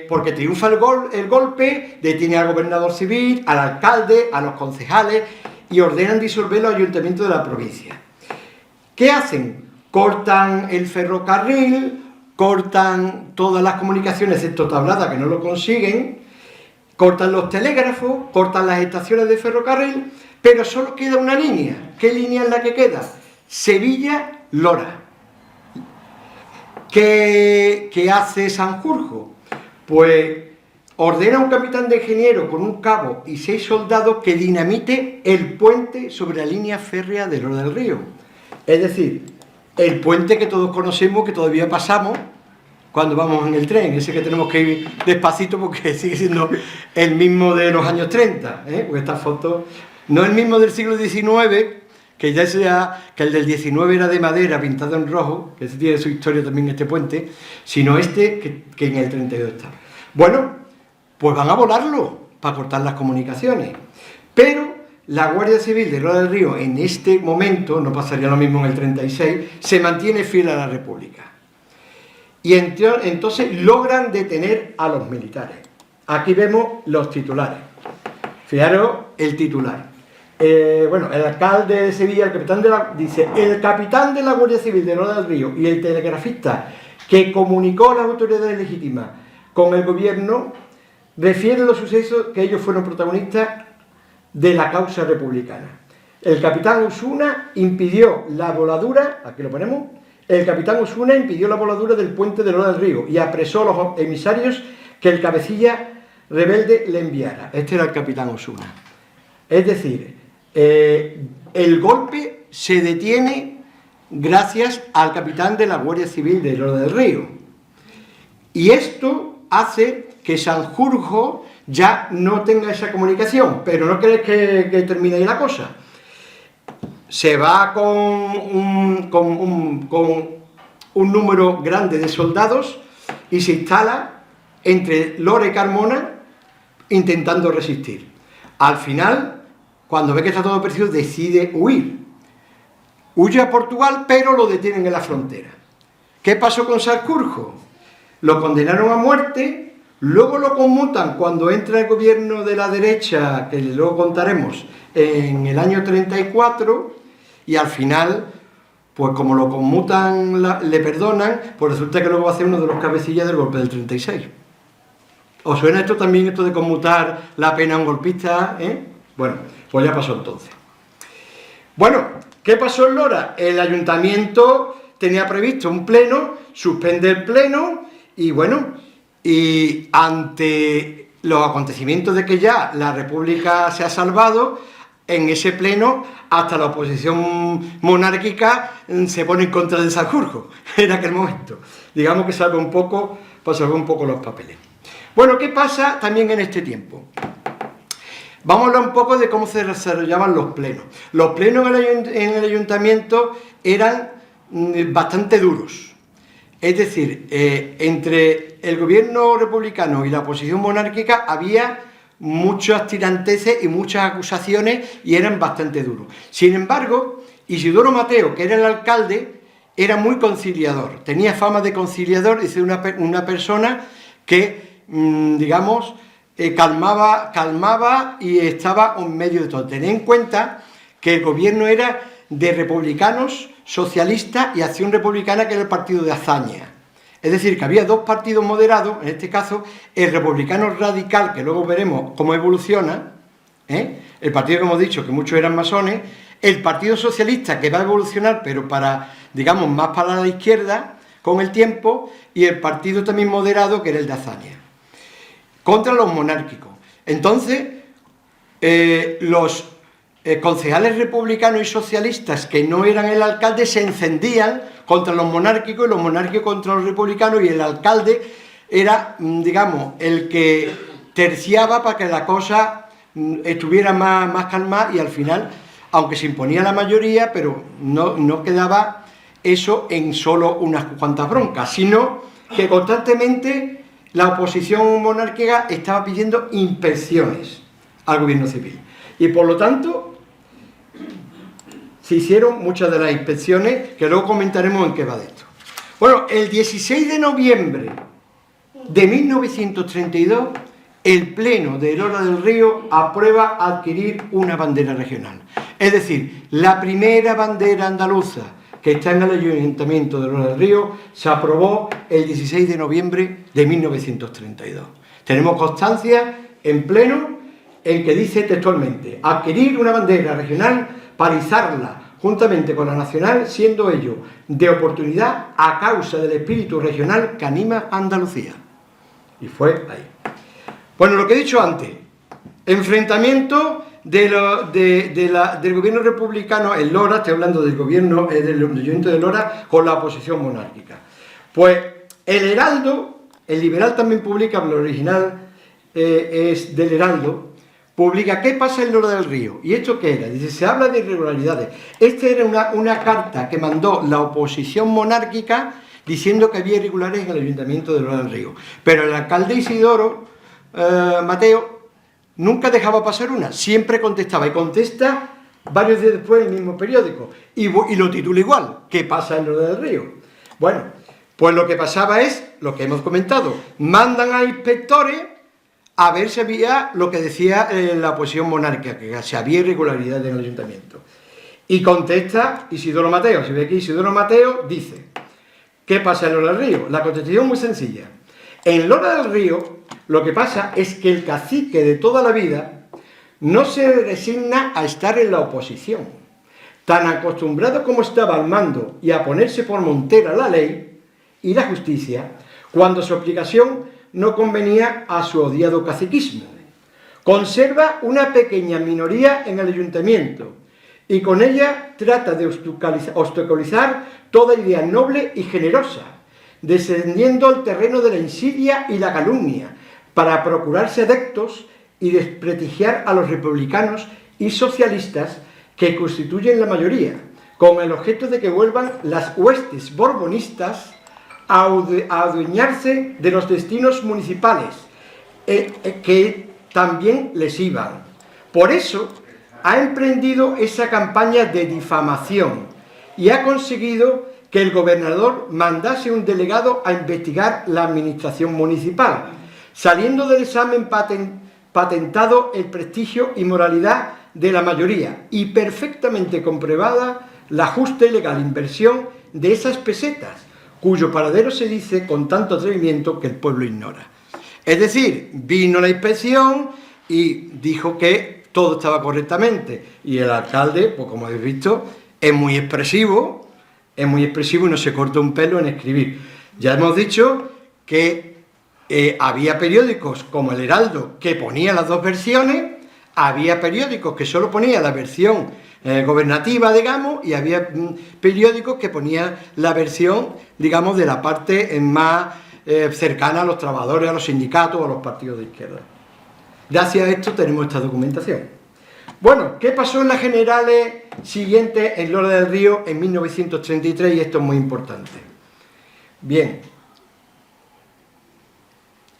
porque triunfa el golpe, detiene al gobernador civil, al alcalde, a los concejales y ordenan disolver los ayuntamientos de la provincia. ¿Qué hacen? Cortan el ferrocarril, cortan todas las comunicaciones, excepto Tablada, que no lo consiguen, cortan los telégrafos, cortan las estaciones de ferrocarril, pero solo queda una línea. ¿Qué línea es la que queda? Sevilla-Lora. ¿Qué hace Sanjurjo? Pues ordena a un capitán de ingeniero con un cabo y 6 soldados que dinamite el puente sobre la línea férrea de Lora del Río. Es decir, el puente que todos conocemos, que todavía pasamos cuando vamos en el tren, ese que tenemos que ir despacito porque sigue siendo el mismo de los años 30, porque esta foto no es el mismo del siglo XIX, que ya sea que el del 19 era de madera pintado en rojo, que ese tiene su historia también este puente, sino este que en el 32 está. Bueno, pues van a volarlo para cortar las comunicaciones, pero la Guardia Civil de Lora del Río en este momento, no pasaría lo mismo en el 36, se mantiene fiel a la República. Y entonces logran detener a los militares. Aquí vemos los titulares. Fijaros el titular. El alcalde de Sevilla, dice, el capitán de la Guardia Civil de Lora del Río y el telegrafista que comunicó a las autoridades legítimas con el gobierno refieren los sucesos que ellos fueron protagonistas de la causa republicana. El capitán Osuna impidió la voladura, aquí lo ponemos, el capitán Osuna impidió la voladura del puente de Lora del Río y apresó a los emisarios que el cabecilla rebelde le enviara. Este era el capitán Osuna. Es decir, el golpe se detiene gracias al capitán de la Guardia Civil de Lora del Río. Y esto hace que Sanjurjo ya no tenga esa comunicación, pero no crees que termine ahí la cosa. Se va con un número grande de soldados y se instala entre Lora y Carmona intentando resistir. Al final, cuando ve que está todo perdido, decide huir. Huye a Portugal, pero lo detienen en la frontera. ¿Qué pasó con Sanjurjo? Lo condenaron a muerte, luego lo conmutan cuando entra el gobierno de la derecha, que luego contaremos, en el año 34, y al final, pues como lo conmutan, le perdonan, pues resulta que luego va a ser uno de los cabecillas del golpe del 36. ¿Os suena esto también, esto de conmutar la pena a un golpista? Bueno, pues ya pasó entonces. Bueno, ¿qué pasó en Lora? El ayuntamiento tenía previsto un pleno, suspende el pleno y bueno, y ante los acontecimientos de que ya la República se ha salvado, en ese pleno hasta la oposición monárquica se pone en contra de Sanjurjo en aquel momento. Digamos que salva un poco, pues salva un poco los papeles. Bueno, ¿qué pasa también en este tiempo? Vamos a hablar un poco de cómo se desarrollaban los plenos. Los plenos en el ayuntamiento eran bastante duros. Es decir, entre el gobierno republicano y la oposición monárquica había muchas tiranteces y muchas acusaciones y eran bastante duros. Sin embargo, Isidoro Mateo, que era el alcalde, era muy conciliador. Tenía fama de conciliador y de una persona que, digamos, calmaba y estaba en medio de todo. Tened en cuenta que el gobierno era de republicanos, socialistas y Acción Republicana, que era el partido de Azaña. Es decir, que había dos partidos moderados, en este caso el republicano radical, que luego veremos cómo evoluciona, el partido que hemos dicho que muchos eran masones, el partido socialista, que va a evolucionar, pero digamos, más para la izquierda con el tiempo, y el partido también moderado, que era el de Azaña, contra los monárquicos. Entonces, los concejales republicanos y socialistas que no eran el alcalde se encendían contra los monárquicos y los monárquicos contra los republicanos, y el alcalde era, digamos, el que terciaba para que la cosa estuviera más calmada, y al final, aunque se imponía la mayoría, pero no quedaba eso en solo unas cuantas broncas, sino que constantemente la oposición monárquica estaba pidiendo inspecciones al gobierno civil. Y por lo tanto, se hicieron muchas de las inspecciones, que luego comentaremos en qué va de esto. Bueno, el 16 de noviembre de 1932, el Pleno de Lora del Río aprueba adquirir una bandera regional. Es decir, la primera bandera andaluza que está en el Ayuntamiento de Lora del Río se aprobó el 16 de noviembre de 1932. Tenemos constancia en Pleno en que dice textualmente: adquirir una bandera regional para izarla juntamente con la nacional, siendo ello de oportunidad a causa del espíritu regional que anima a Andalucía. Y fue ahí. Bueno, lo que he dicho antes, enfrentamiento del gobierno republicano en Lora, estoy hablando del gobierno del Ayuntamiento de Lora, con la oposición monárquica. Pues el Heraldo, el Liberal también publica, pero el original es del Heraldo, publica ¿qué pasa en Lora del Río? ¿Y esto qué era? Dice, se habla de irregularidades. Esta era una carta que mandó la oposición monárquica diciendo que había irregularidades en el Ayuntamiento de Lora del Río. Pero el alcalde Isidoro Mateo nunca dejaba pasar una, siempre contestaba, y contesta varios días después en el mismo periódico, y lo titula igual, ¿qué pasa en Lora del Río? Bueno, pues lo que pasaba es, lo que hemos comentado, mandan a inspectores a ver si había lo que decía la oposición monárquica, que si había irregularidades en el ayuntamiento. Y contesta Isidoro Mateo, se ve aquí Isidoro Mateo dice, ¿qué pasa en Lora del Río? La contestación es muy sencilla. En Lora del Río lo que pasa es que el cacique de toda la vida no se resigna a estar en la oposición. Tan acostumbrado como estaba al mando y a ponerse por montera la ley y la justicia, cuando su aplicación no convenía a su odiado caciquismo. Conserva una pequeña minoría en el ayuntamiento y con ella trata de obstaculizar toda idea noble y generosa, descendiendo al terreno de la insidia y la calumnia, para procurarse adeptos y desprestigiar a los republicanos y socialistas que constituyen la mayoría, con el objeto de que vuelvan las huestes borbonistas a adueñarse de los destinos municipales, que también les iban. Por eso ha emprendido esa campaña de difamación y ha conseguido que el gobernador mandase un delegado a investigar la administración municipal, saliendo del examen patentado el prestigio y moralidad de la mayoría y perfectamente comprobada la justa y legal inversión de esas pesetas, cuyo paradero se dice con tanto atrevimiento que el pueblo ignora. Es decir, vino la inspección y dijo que todo estaba correctamente, y el alcalde, pues como habéis visto, es muy expresivo y no se corta un pelo en escribir. Ya hemos dicho que había periódicos como El Heraldo que ponía las dos versiones, había periódicos que solo ponía la versión gobernativa, digamos, y había periódicos que ponían la versión, digamos, de la parte más cercana a los trabajadores, a los sindicatos o a los partidos de izquierda. Gracias a esto tenemos esta documentación. Bueno, ¿qué pasó en las generales siguientes en Lora del Río en 1933? Y esto es muy importante. Bien,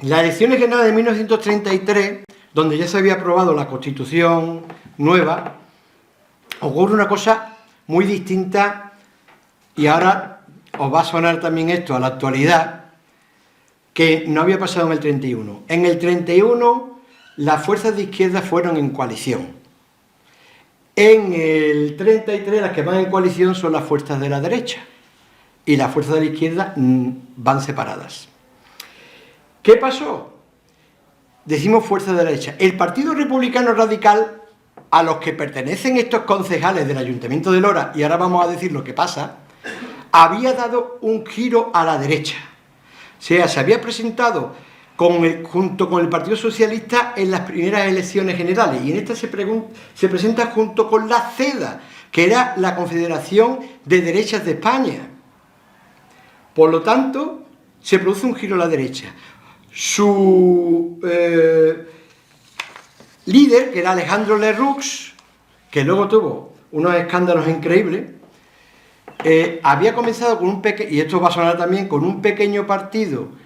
las elecciones generales de 1933, donde ya se había aprobado la Constitución nueva, ocurre una cosa muy distinta, y ahora os va a sonar también esto a la actualidad, que no había pasado en el 31. En el 31 las fuerzas de izquierda fueron en coalición. En el 33 las que van en coalición son las fuerzas de la derecha, y las fuerzas de la izquierda van separadas. ¿Qué pasó? Decimos fuerza de la derecha. El Partido Republicano Radical, a los que pertenecen estos concejales del Ayuntamiento de Lora, y ahora vamos a decir lo que pasa, había dado un giro a la derecha. O sea, se había presentado junto con el Partido Socialista en las primeras elecciones generales, y en esta se presenta junto con la CEDA, que era la Confederación de Derechas de España. Por lo tanto, se produce un giro a la derecha. Su líder, que era Alejandro Lerroux, que luego tuvo unos escándalos increíbles, había comenzado con un pequeño, y esto va a sonar también, con un pequeño partido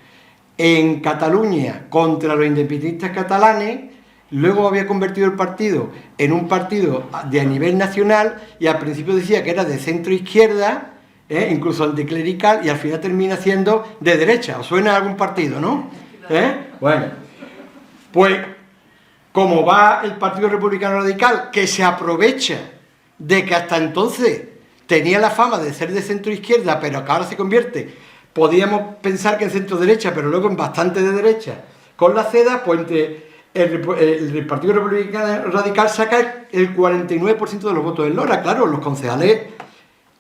en Cataluña contra los independentistas catalanes. Luego había convertido el partido en un partido de a nivel nacional, y al principio decía que era de centro-izquierda, incluso anticlerical, y al final termina siendo de derecha. ¿Os suena algún partido, no? Bueno, pues como va el Partido Republicano Radical, que se aprovecha de que hasta entonces tenía la fama de ser de centro-izquierda, pero que ahora se convierte, podíamos pensar que en centro-derecha, pero luego en bastante de derecha, con la CEDA, pues entre el Partido Republicano Radical saca el 49% de los votos en Lora. Claro, los concejales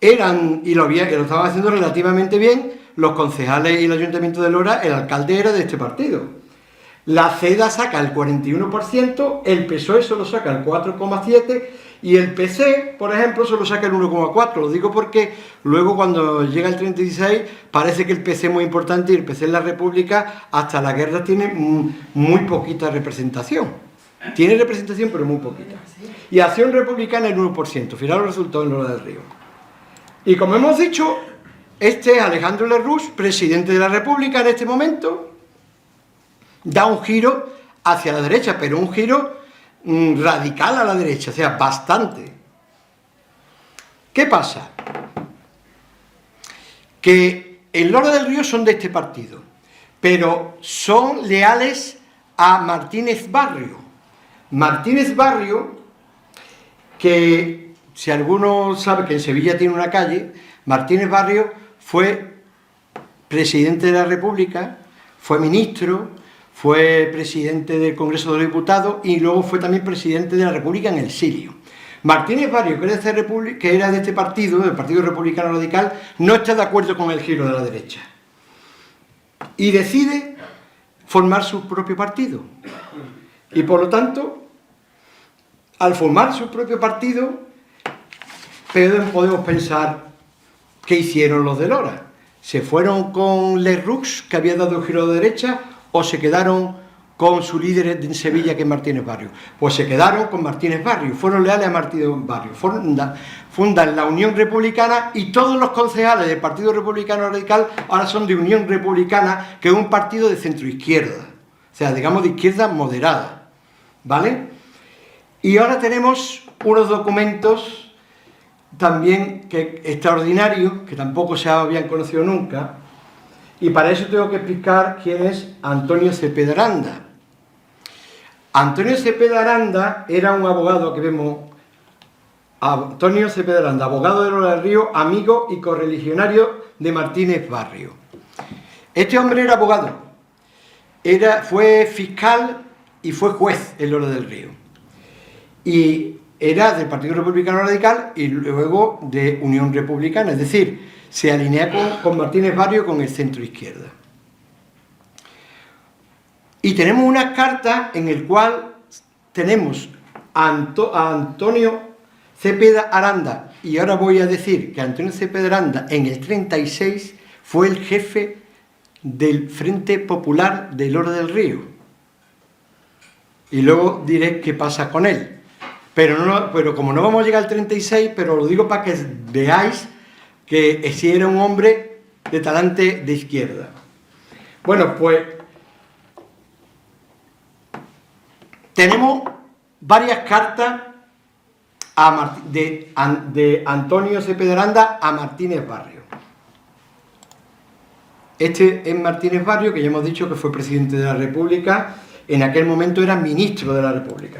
eran, y lo estaban haciendo relativamente bien, los concejales y el Ayuntamiento de Lora, el alcalde era de este partido. La CEDA saca el 41%, el PSOE solo saca el 4,7% y el PC, por ejemplo, solo saca el 1,4%. Lo digo porque luego cuando llega el 36 parece que el PC es muy importante y el PC en la República hasta la guerra tiene muy poquita representación. Tiene representación pero muy poquita. Y Acción Republicana el 1%. Fijaros los resultados en Lora del Río. Y como hemos dicho, este es Alejandro Lerroux, presidente de la República en este momento. Da un giro hacia la derecha, pero un giro radical a la derecha, o sea, bastante. ¿Qué pasa? Que en Lora del Río son de este partido, pero son leales a Martínez Barrio. Martínez Barrio, que si alguno sabe que en Sevilla tiene una calle, Martínez Barrio fue presidente de la República, fue ministro, fue presidente del Congreso de los Diputados y luego fue también presidente de la República en el exilio. Martínez Barrio, que era de este partido, del Partido Republicano Radical, no está de acuerdo con el giro de la derecha. Y decide formar su propio partido. Y por lo tanto, al formar su propio partido, podemos pensar qué hicieron los de Lora. ¿Se fueron con Lerroux, que había dado un giro a la derecha, o se quedaron con su líder en Sevilla, que es Martínez Barrio? Pues se quedaron con Martínez Barrio, fueron leales a Martínez Barrio, fundan la Unión Republicana y todos los concejales del Partido Republicano Radical ahora son de Unión Republicana, que es un partido de centroizquierda, o sea, digamos de izquierda moderada, ¿vale? Y ahora tenemos unos documentos también extraordinarios, que tampoco se habían conocido nunca. Y para eso tengo que explicar quién es Antonio Cepeda Aranda. Antonio Cepeda Aranda era un abogado que vemos, Antonio Cepeda Aranda, abogado de Lora del Río, amigo y correligionario de Martínez Barrio. Este hombre era abogado, fue fiscal y fue juez en Lora del Río. Y era del Partido Republicano Radical y luego de Unión Republicana, es decir, se alinea con Martínez Barrio con el centro izquierda. Y tenemos unas cartas en el cual tenemos a Antonio Cepeda Aranda, y ahora voy a decir que Antonio Cepeda Aranda en el 36 fue el jefe del Frente Popular de Lora del Río. Y luego diré qué pasa con él. Pero como no vamos a llegar al 36, pero lo digo para que veáis que si era un hombre de talante de izquierda. Bueno, pues tenemos varias cartas de Antonio Cepeda Aranda a Martínez Barrio. Este es Martínez Barrio, que ya hemos dicho que fue presidente de la República, en aquel momento era ministro de la República.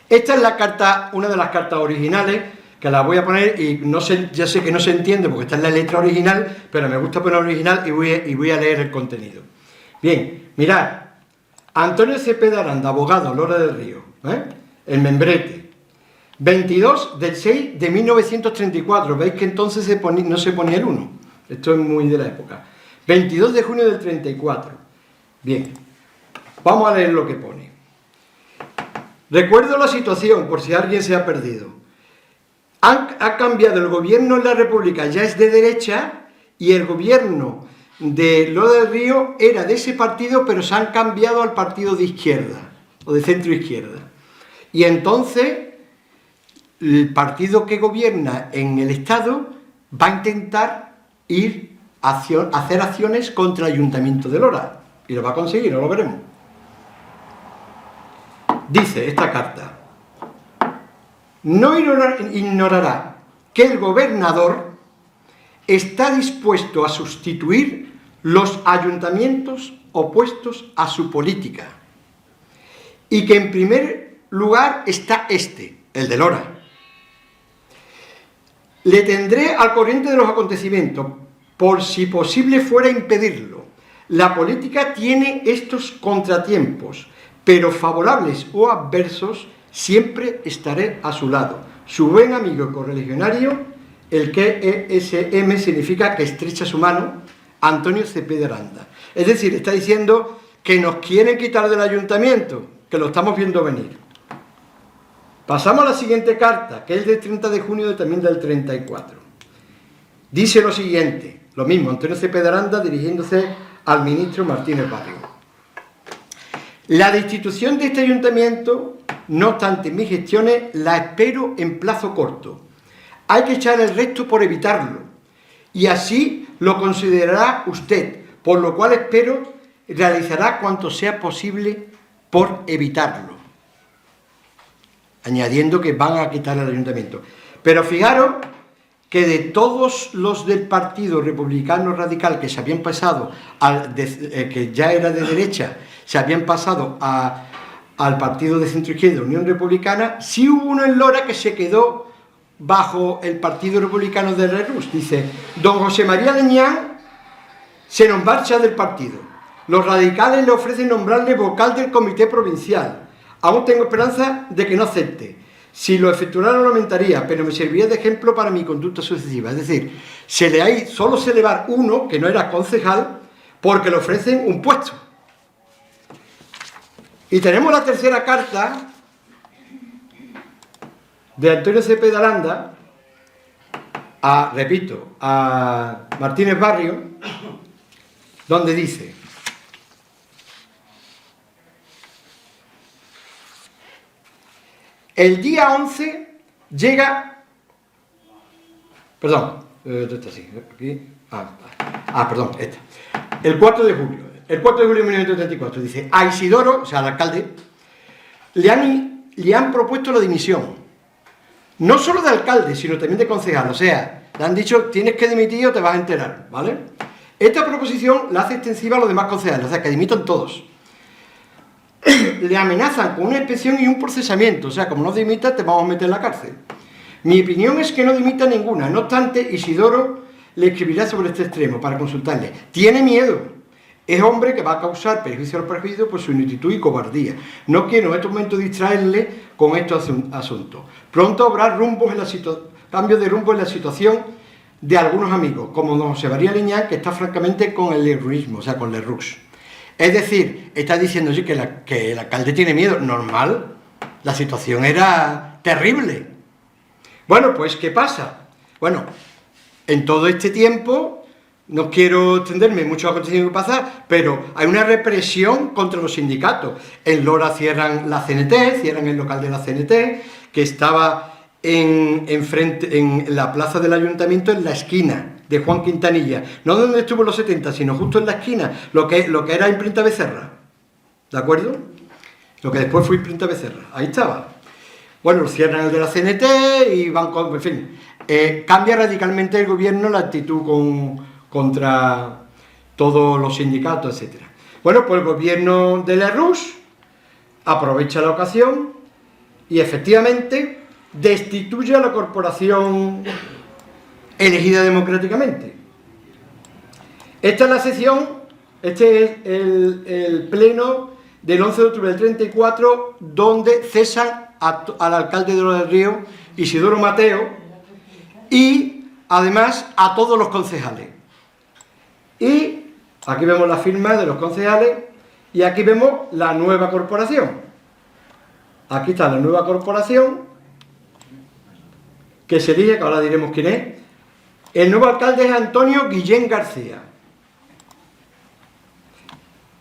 Esta es la carta, una de las cartas originales, que la voy a poner y no sé, ya sé que no se entiende porque está en la letra original, pero me gusta poner original y voy a leer el contenido. Bien, mirad, Antonio Cepeda Aranda, abogado, Lora del Río, el membrete, 22 del 6 de 1934, veis que entonces no se ponía el 1, esto es muy de la época, 22 de junio del 34, bien, vamos a leer lo que pone. Recuerdo la situación, por si alguien se ha perdido. Ha cambiado el gobierno en la República, ya es de derecha, y el gobierno de Lora del Río era de ese partido, pero se han cambiado al partido de izquierda, o de centro izquierda. Y entonces, el partido que gobierna en el Estado va a intentar hacer acciones contra el Ayuntamiento de Lora. Y lo va a conseguir, no lo veremos. Dice esta carta: no ignorará que el gobernador está dispuesto a sustituir los ayuntamientos opuestos a su política. Y que en primer lugar está el de Lora. Le tendré al corriente de los acontecimientos, por si posible fuera impedirlo. La política tiene estos contratiempos, pero favorables o adversos, siempre estaré a su lado. Su buen amigo y correligionario, el que ESM significa que estrecha su mano, Antonio Cepeda Aranda. Es decir, está diciendo que nos quieren quitar del ayuntamiento, que lo estamos viendo venir. Pasamos a la siguiente carta, que es del 30 de junio también del 34. Dice lo siguiente, lo mismo, Antonio Cepeda Aranda dirigiéndose al ministro Martínez Barrio. La destitución de este ayuntamiento, no obstante mis gestiones, la espero en plazo corto. Hay que echar el resto por evitarlo, y así lo considerará usted, por lo cual espero realizará cuanto sea posible por evitarlo. Añadiendo que van a quitar el ayuntamiento. Pero fijaros que de todos los del Partido Republicano Radical que se habían pasado, que ya era de derecha, se habían pasado al partido de centro-izquierda, Unión Republicana, sí hubo uno en Lora que se quedó bajo el Partido Republicano de Lerroux. Dice, don José María Leñán se nos marcha del partido. Los radicales le ofrecen nombrarle vocal del comité provincial. Aún tengo esperanza de que no acepte. Si lo efectuara lo lamentaría, pero me serviría de ejemplo para mi conducta sucesiva. Es decir, solo se le va uno, que no era concejal, porque le ofrecen un puesto. Y tenemos la tercera carta de Antonio Cepeda Aranda, a Martínez Barrio, donde dice: el día 11 llega... Perdón, esta sí, aquí. Perdón, esta. El 4 de julio. El 4 de julio de 1934 dice: a Isidoro, o sea, al alcalde, le han propuesto la dimisión. No solo de alcalde, sino también de concejal. O sea, le han dicho, tienes que dimitir o te vas a enterar, ¿vale? Esta proposición la hace extensiva a los demás concejales, o sea, que dimitan todos. Le amenazan con una inspección y un procesamiento, o sea, como no dimitas te vamos a meter en la cárcel. Mi opinión es que no dimita ninguna, no obstante, Isidoro le escribirá sobre este extremo para consultarle. Tiene miedo, es hombre que va a causar perjuicio al perjuicio por su ineptitud y cobardía. No quiero en estos momentos distraerle con estos asuntos. Pronto habrá cambios de rumbo en la situación de algunos amigos, como don José María Leñán, que está francamente con el lerruismo, o sea, con Lerroux. Es decir, está diciendo sí, que el alcalde tiene miedo. Normal, la situación era terrible. Bueno, pues, ¿qué pasa? Bueno, en todo este tiempo, no quiero extenderme mucho a lo que pasa, pero hay una represión contra los sindicatos. En Lora cierran la CNT, cierran el local de la CNT, que estaba en la plaza del ayuntamiento, en la esquina de Juan Quintanilla, no donde estuvo en los 70, sino justo en la esquina, lo que era Imprenta Becerra, ¿de acuerdo? Lo que después fue Imprenta Becerra, ahí estaba. Bueno, cierran el de la CNT y van con, en fin, cambia radicalmente el gobierno la actitud contra todos los sindicatos, etc. Bueno, pues el gobierno de Lerroux aprovecha la ocasión y efectivamente destituye a la corporación elegida democráticamente. Esta es la sesión, este es el pleno del 11 de octubre del 34, donde cesan al alcalde de Lora del Río, Isidoro Mateo, y además a todos los concejales. Y aquí vemos la firma de los concejales y aquí vemos la nueva corporación. Aquí está la nueva corporación que se elige, que ahora diremos quién es. El nuevo alcalde es Antonio Guillén García.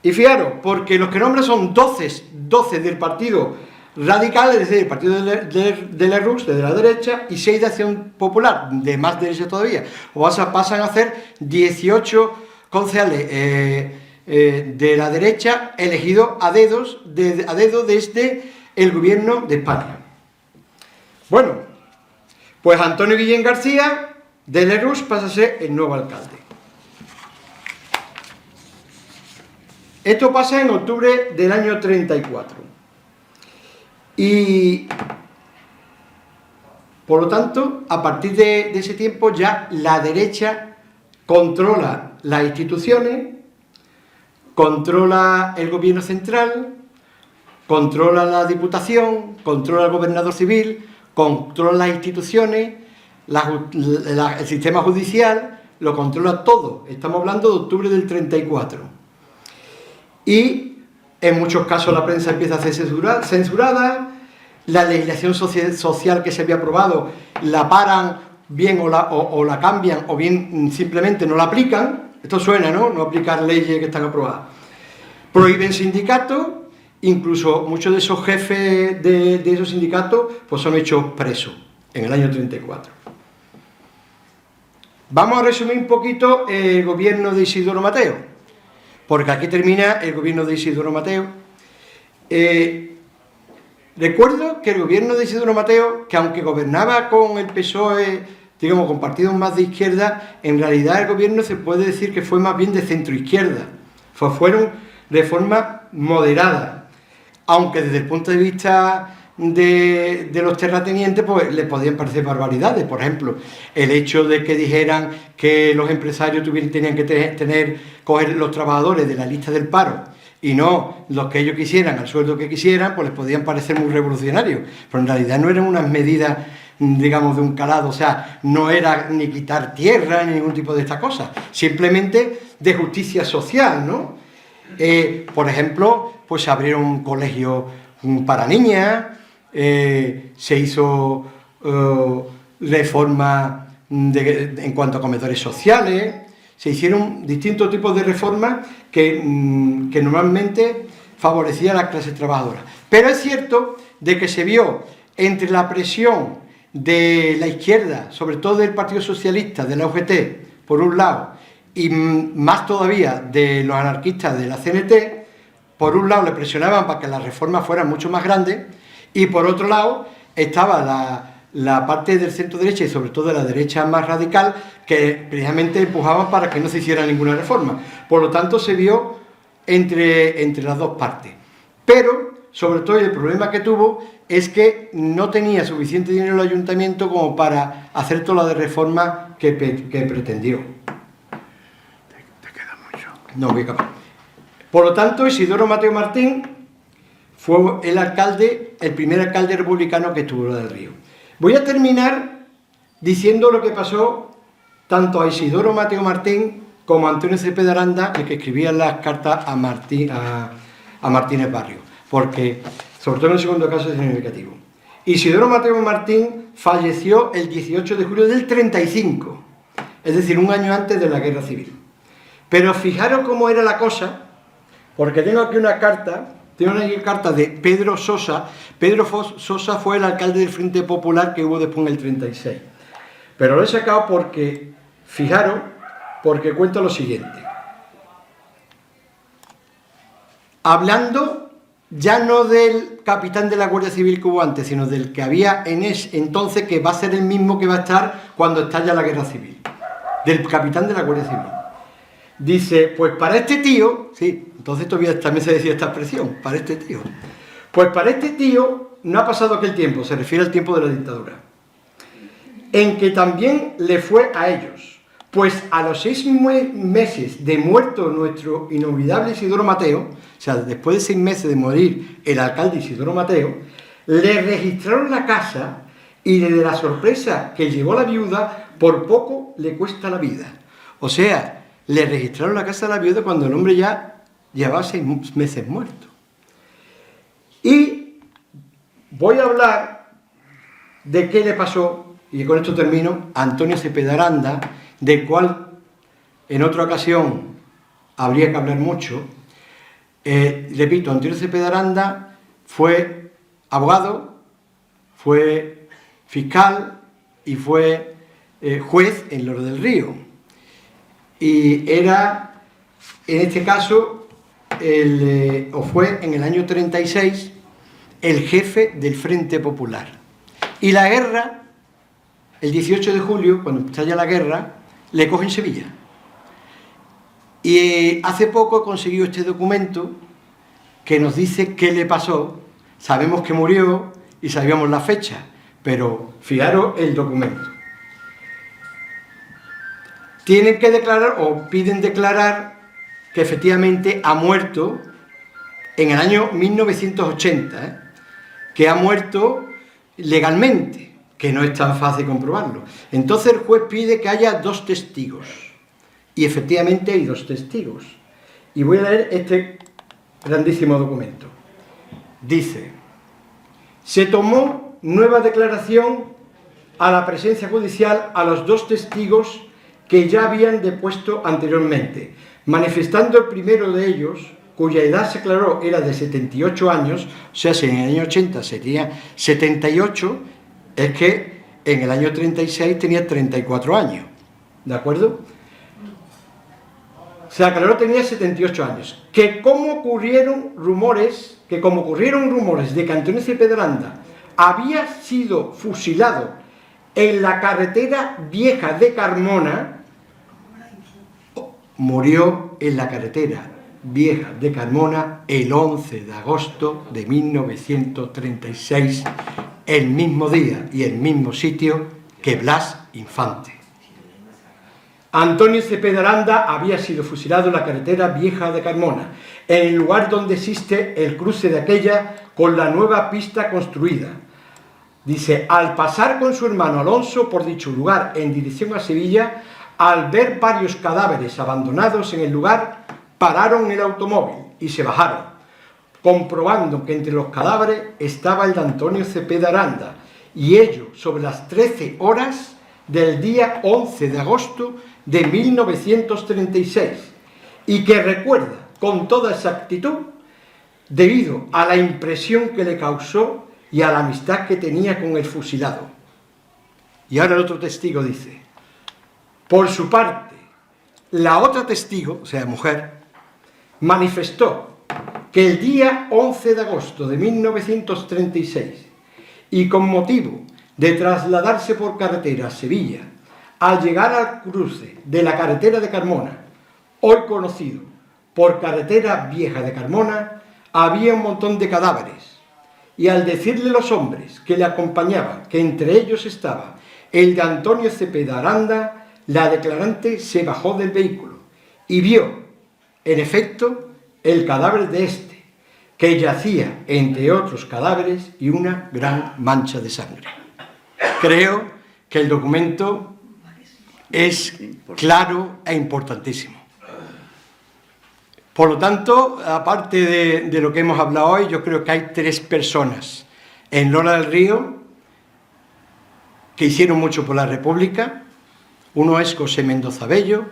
Y fijaros, porque los que nombran son 12 del Partido Radical, es decir, del Partido de Lerroux, de la derecha, y 6 de Acción Popular, de más derecha todavía. O sea, pasan a ser 18 concejales de la derecha elegidos a dedo desde el gobierno de España. Bueno, pues Antonio Guillén García de Lerroux pasa a ser el nuevo alcalde. Esto pasa en octubre del año 34. Y, por lo tanto, a partir de ese tiempo ya la derecha controla las instituciones, controla el gobierno central, controla la Diputación, controla el gobernador civil, controla las instituciones, el sistema judicial, lo controla todo. Estamos hablando de octubre del 34. Y en muchos casos la prensa empieza a ser censurada, la legislación social que se había aprobado la paran bien o la cambian, o bien simplemente no la aplican. Esto suena, ¿no? No aplicar leyes que están aprobadas. Prohíben sindicatos, incluso muchos de esos jefes de esos sindicatos pues son hechos presos en el año 34. Vamos a resumir un poquito el gobierno de Isidoro Mateo, porque aquí termina el gobierno de Isidoro Mateo. Recuerdo que el gobierno de Isidoro Mateo, que aunque gobernaba con el PSOE, digamos, con partidos más de izquierda, en realidad el gobierno se puede decir que fue más bien de centro-izquierda. Fueron reformas moderadas, aunque desde el punto de vista de los terratenientes pues les podían parecer barbaridades. Por ejemplo, el hecho de que dijeran que los empresarios tenían que coger los trabajadores de la lista del paro y no los que ellos quisieran, al sueldo que quisieran, pues les podían parecer muy revolucionarios, pero en realidad no eran unas medidas, digamos, de un calado. O sea, no era ni quitar tierra ni ningún tipo de estas cosas, simplemente de justicia social, ¿no? Por ejemplo, pues se abrieron colegios para niñas, se hizo reforma en cuanto a comedores sociales, se hicieron distintos tipos de reformas que normalmente favorecían a las clases trabajadoras. Pero es cierto de que se vio entre la presión de la izquierda, sobre todo del Partido Socialista, de la UGT, por un lado, y más todavía de los anarquistas de la CNT, por un lado le presionaban para que las reformas fueran mucho más grandes, y por otro lado estaba la parte del centro derecha y sobre todo de la derecha más radical, que precisamente empujaban para que no se hiciera ninguna reforma. Por lo tanto, se vio entre las dos partes. Pero, sobre todo, el problema que tuvo es que no tenía suficiente dinero el ayuntamiento como para hacer toda la reforma que pretendió. ¿Te queda mucho? No, voy capaz. Por lo tanto, Isidoro Mateo Martín fue el primer alcalde republicano que tuvo del Río. Voy a terminar diciendo lo que pasó tanto a Isidoro Mateo Martín como a Antonio Cepeda Aranda, el que escribía las cartas a Martínez Barrio, porque, sobre todo en el segundo caso, es significativo. Isidoro Mateo Martín falleció el 18 de julio del 35, es decir, un año antes de la Guerra Civil. Pero fijaros cómo era la cosa, porque tengo aquí una carta. Tengo una carta de Pedro Sosa. Pedro Sosa fue el alcalde del Frente Popular que hubo después en el 36. Pero lo he sacado porque, fijaros, porque cuenta lo siguiente. Hablando ya no del capitán de la Guardia Civil que hubo antes, sino del que había en ese entonces, que va a ser el mismo que va a estar cuando estalla la Guerra Civil. Del capitán de la Guardia Civil. Dice, pues para este tío, sí, entonces todavía también se decía esta expresión, para este tío. Pues para este tío no ha pasado aquel tiempo, se refiere al tiempo de la dictadura, en que también le fue a ellos. Pues a los 6 meses de muerto nuestro inolvidable Isidoro Mateo, o sea, después de 6 meses de morir el alcalde Isidoro Mateo, le registraron la casa y de la sorpresa que llevó la viuda, por poco le cuesta la vida. O sea, le registraron la casa de la viuda cuando el hombre ya llevaba 6 meses muerto. Y voy a hablar de qué le pasó, y con esto termino, a Antonio Cepeda Aranda, del cual en otra ocasión habría que hablar mucho. Repito, Antonio Cepeda Aranda fue abogado, fue fiscal y fue juez en Los del Río. Y era, en este caso, o fue en el año 36, el jefe del Frente Popular. Y la guerra, el 18 de julio, cuando estalla la guerra, le coge en Sevilla. Y hace poco he conseguido este documento que nos dice qué le pasó. Sabemos que murió y sabíamos la fecha, pero fijaros el documento. Tienen que declarar o piden declarar que efectivamente ha muerto en el año 1980, que ha muerto legalmente, que no es tan fácil comprobarlo. Entonces el juez pide que haya 2 testigos, y efectivamente hay 2 testigos. Y voy a leer este grandísimo documento. Dice: se tomó nueva declaración a la presencia judicial a los 2 testigos que ya habían depuesto anteriormente, manifestando el primero de ellos, cuya edad se aclaró era de 78 años, o sea, si en el año 80 sería 78, es que en el año 36 tenía 34 años, ¿de acuerdo? Se aclaró tenía 78 años, que como ocurrieron rumores de que Antonio Cepeda Aranda había sido fusilado en la carretera vieja de Carmona. Murió en la carretera vieja de Carmona el 11 de agosto de 1936, el mismo día y el mismo sitio que Blas Infante. Antonio Cepeda Aranda había sido fusilado en la carretera vieja de Carmona, en el lugar donde existe el cruce de aquella con la nueva pista construida. Dice: al pasar con su hermano Alonso por dicho lugar en dirección a Sevilla, al ver varios cadáveres abandonados en el lugar, pararon el automóvil y se bajaron, comprobando que entre los cadáveres estaba el de Antonio Cepeda Aranda, y ello sobre las 13 horas del día 11 de agosto de 1936, y que recuerda con toda exactitud debido a la impresión que le causó y a la amistad que tenía con el fusilado. Y ahora el otro testigo dice: por su parte, la otra testigo, o sea, mujer, manifestó que el día 11 de agosto de 1936, y con motivo de trasladarse por carretera a Sevilla, al llegar al cruce de la carretera de Carmona, hoy conocido por carretera vieja de Carmona, había un montón de cadáveres, y al decirle los hombres que le acompañaban que entre ellos estaba el de Antonio Cepeda Aranda, la declarante se bajó del vehículo y vio, en efecto, el cadáver de este, que yacía entre otros cadáveres y una gran mancha de sangre. Creo que el documento es claro e importantísimo. Por lo tanto, aparte de lo que hemos hablado hoy, yo creo que hay 3 personas en Lora del Río que hicieron mucho por la República. Uno es José Mendoza Bello,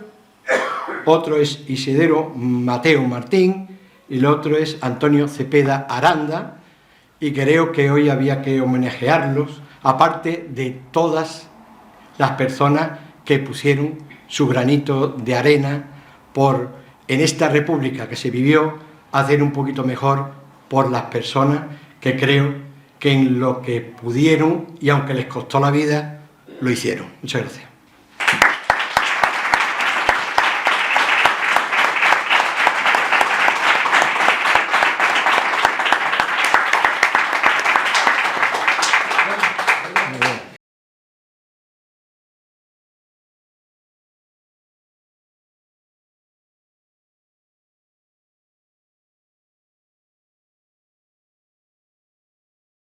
otro es Isidoro Mateo Martín y el otro es Antonio Cepeda Aranda, y creo que hoy había que homenajearlos, aparte de todas las personas que pusieron su granito de arena por, en esta república que se vivió, hacer un poquito mejor por las personas que creo que en lo que pudieron, y aunque les costó la vida, lo hicieron. Muchas gracias.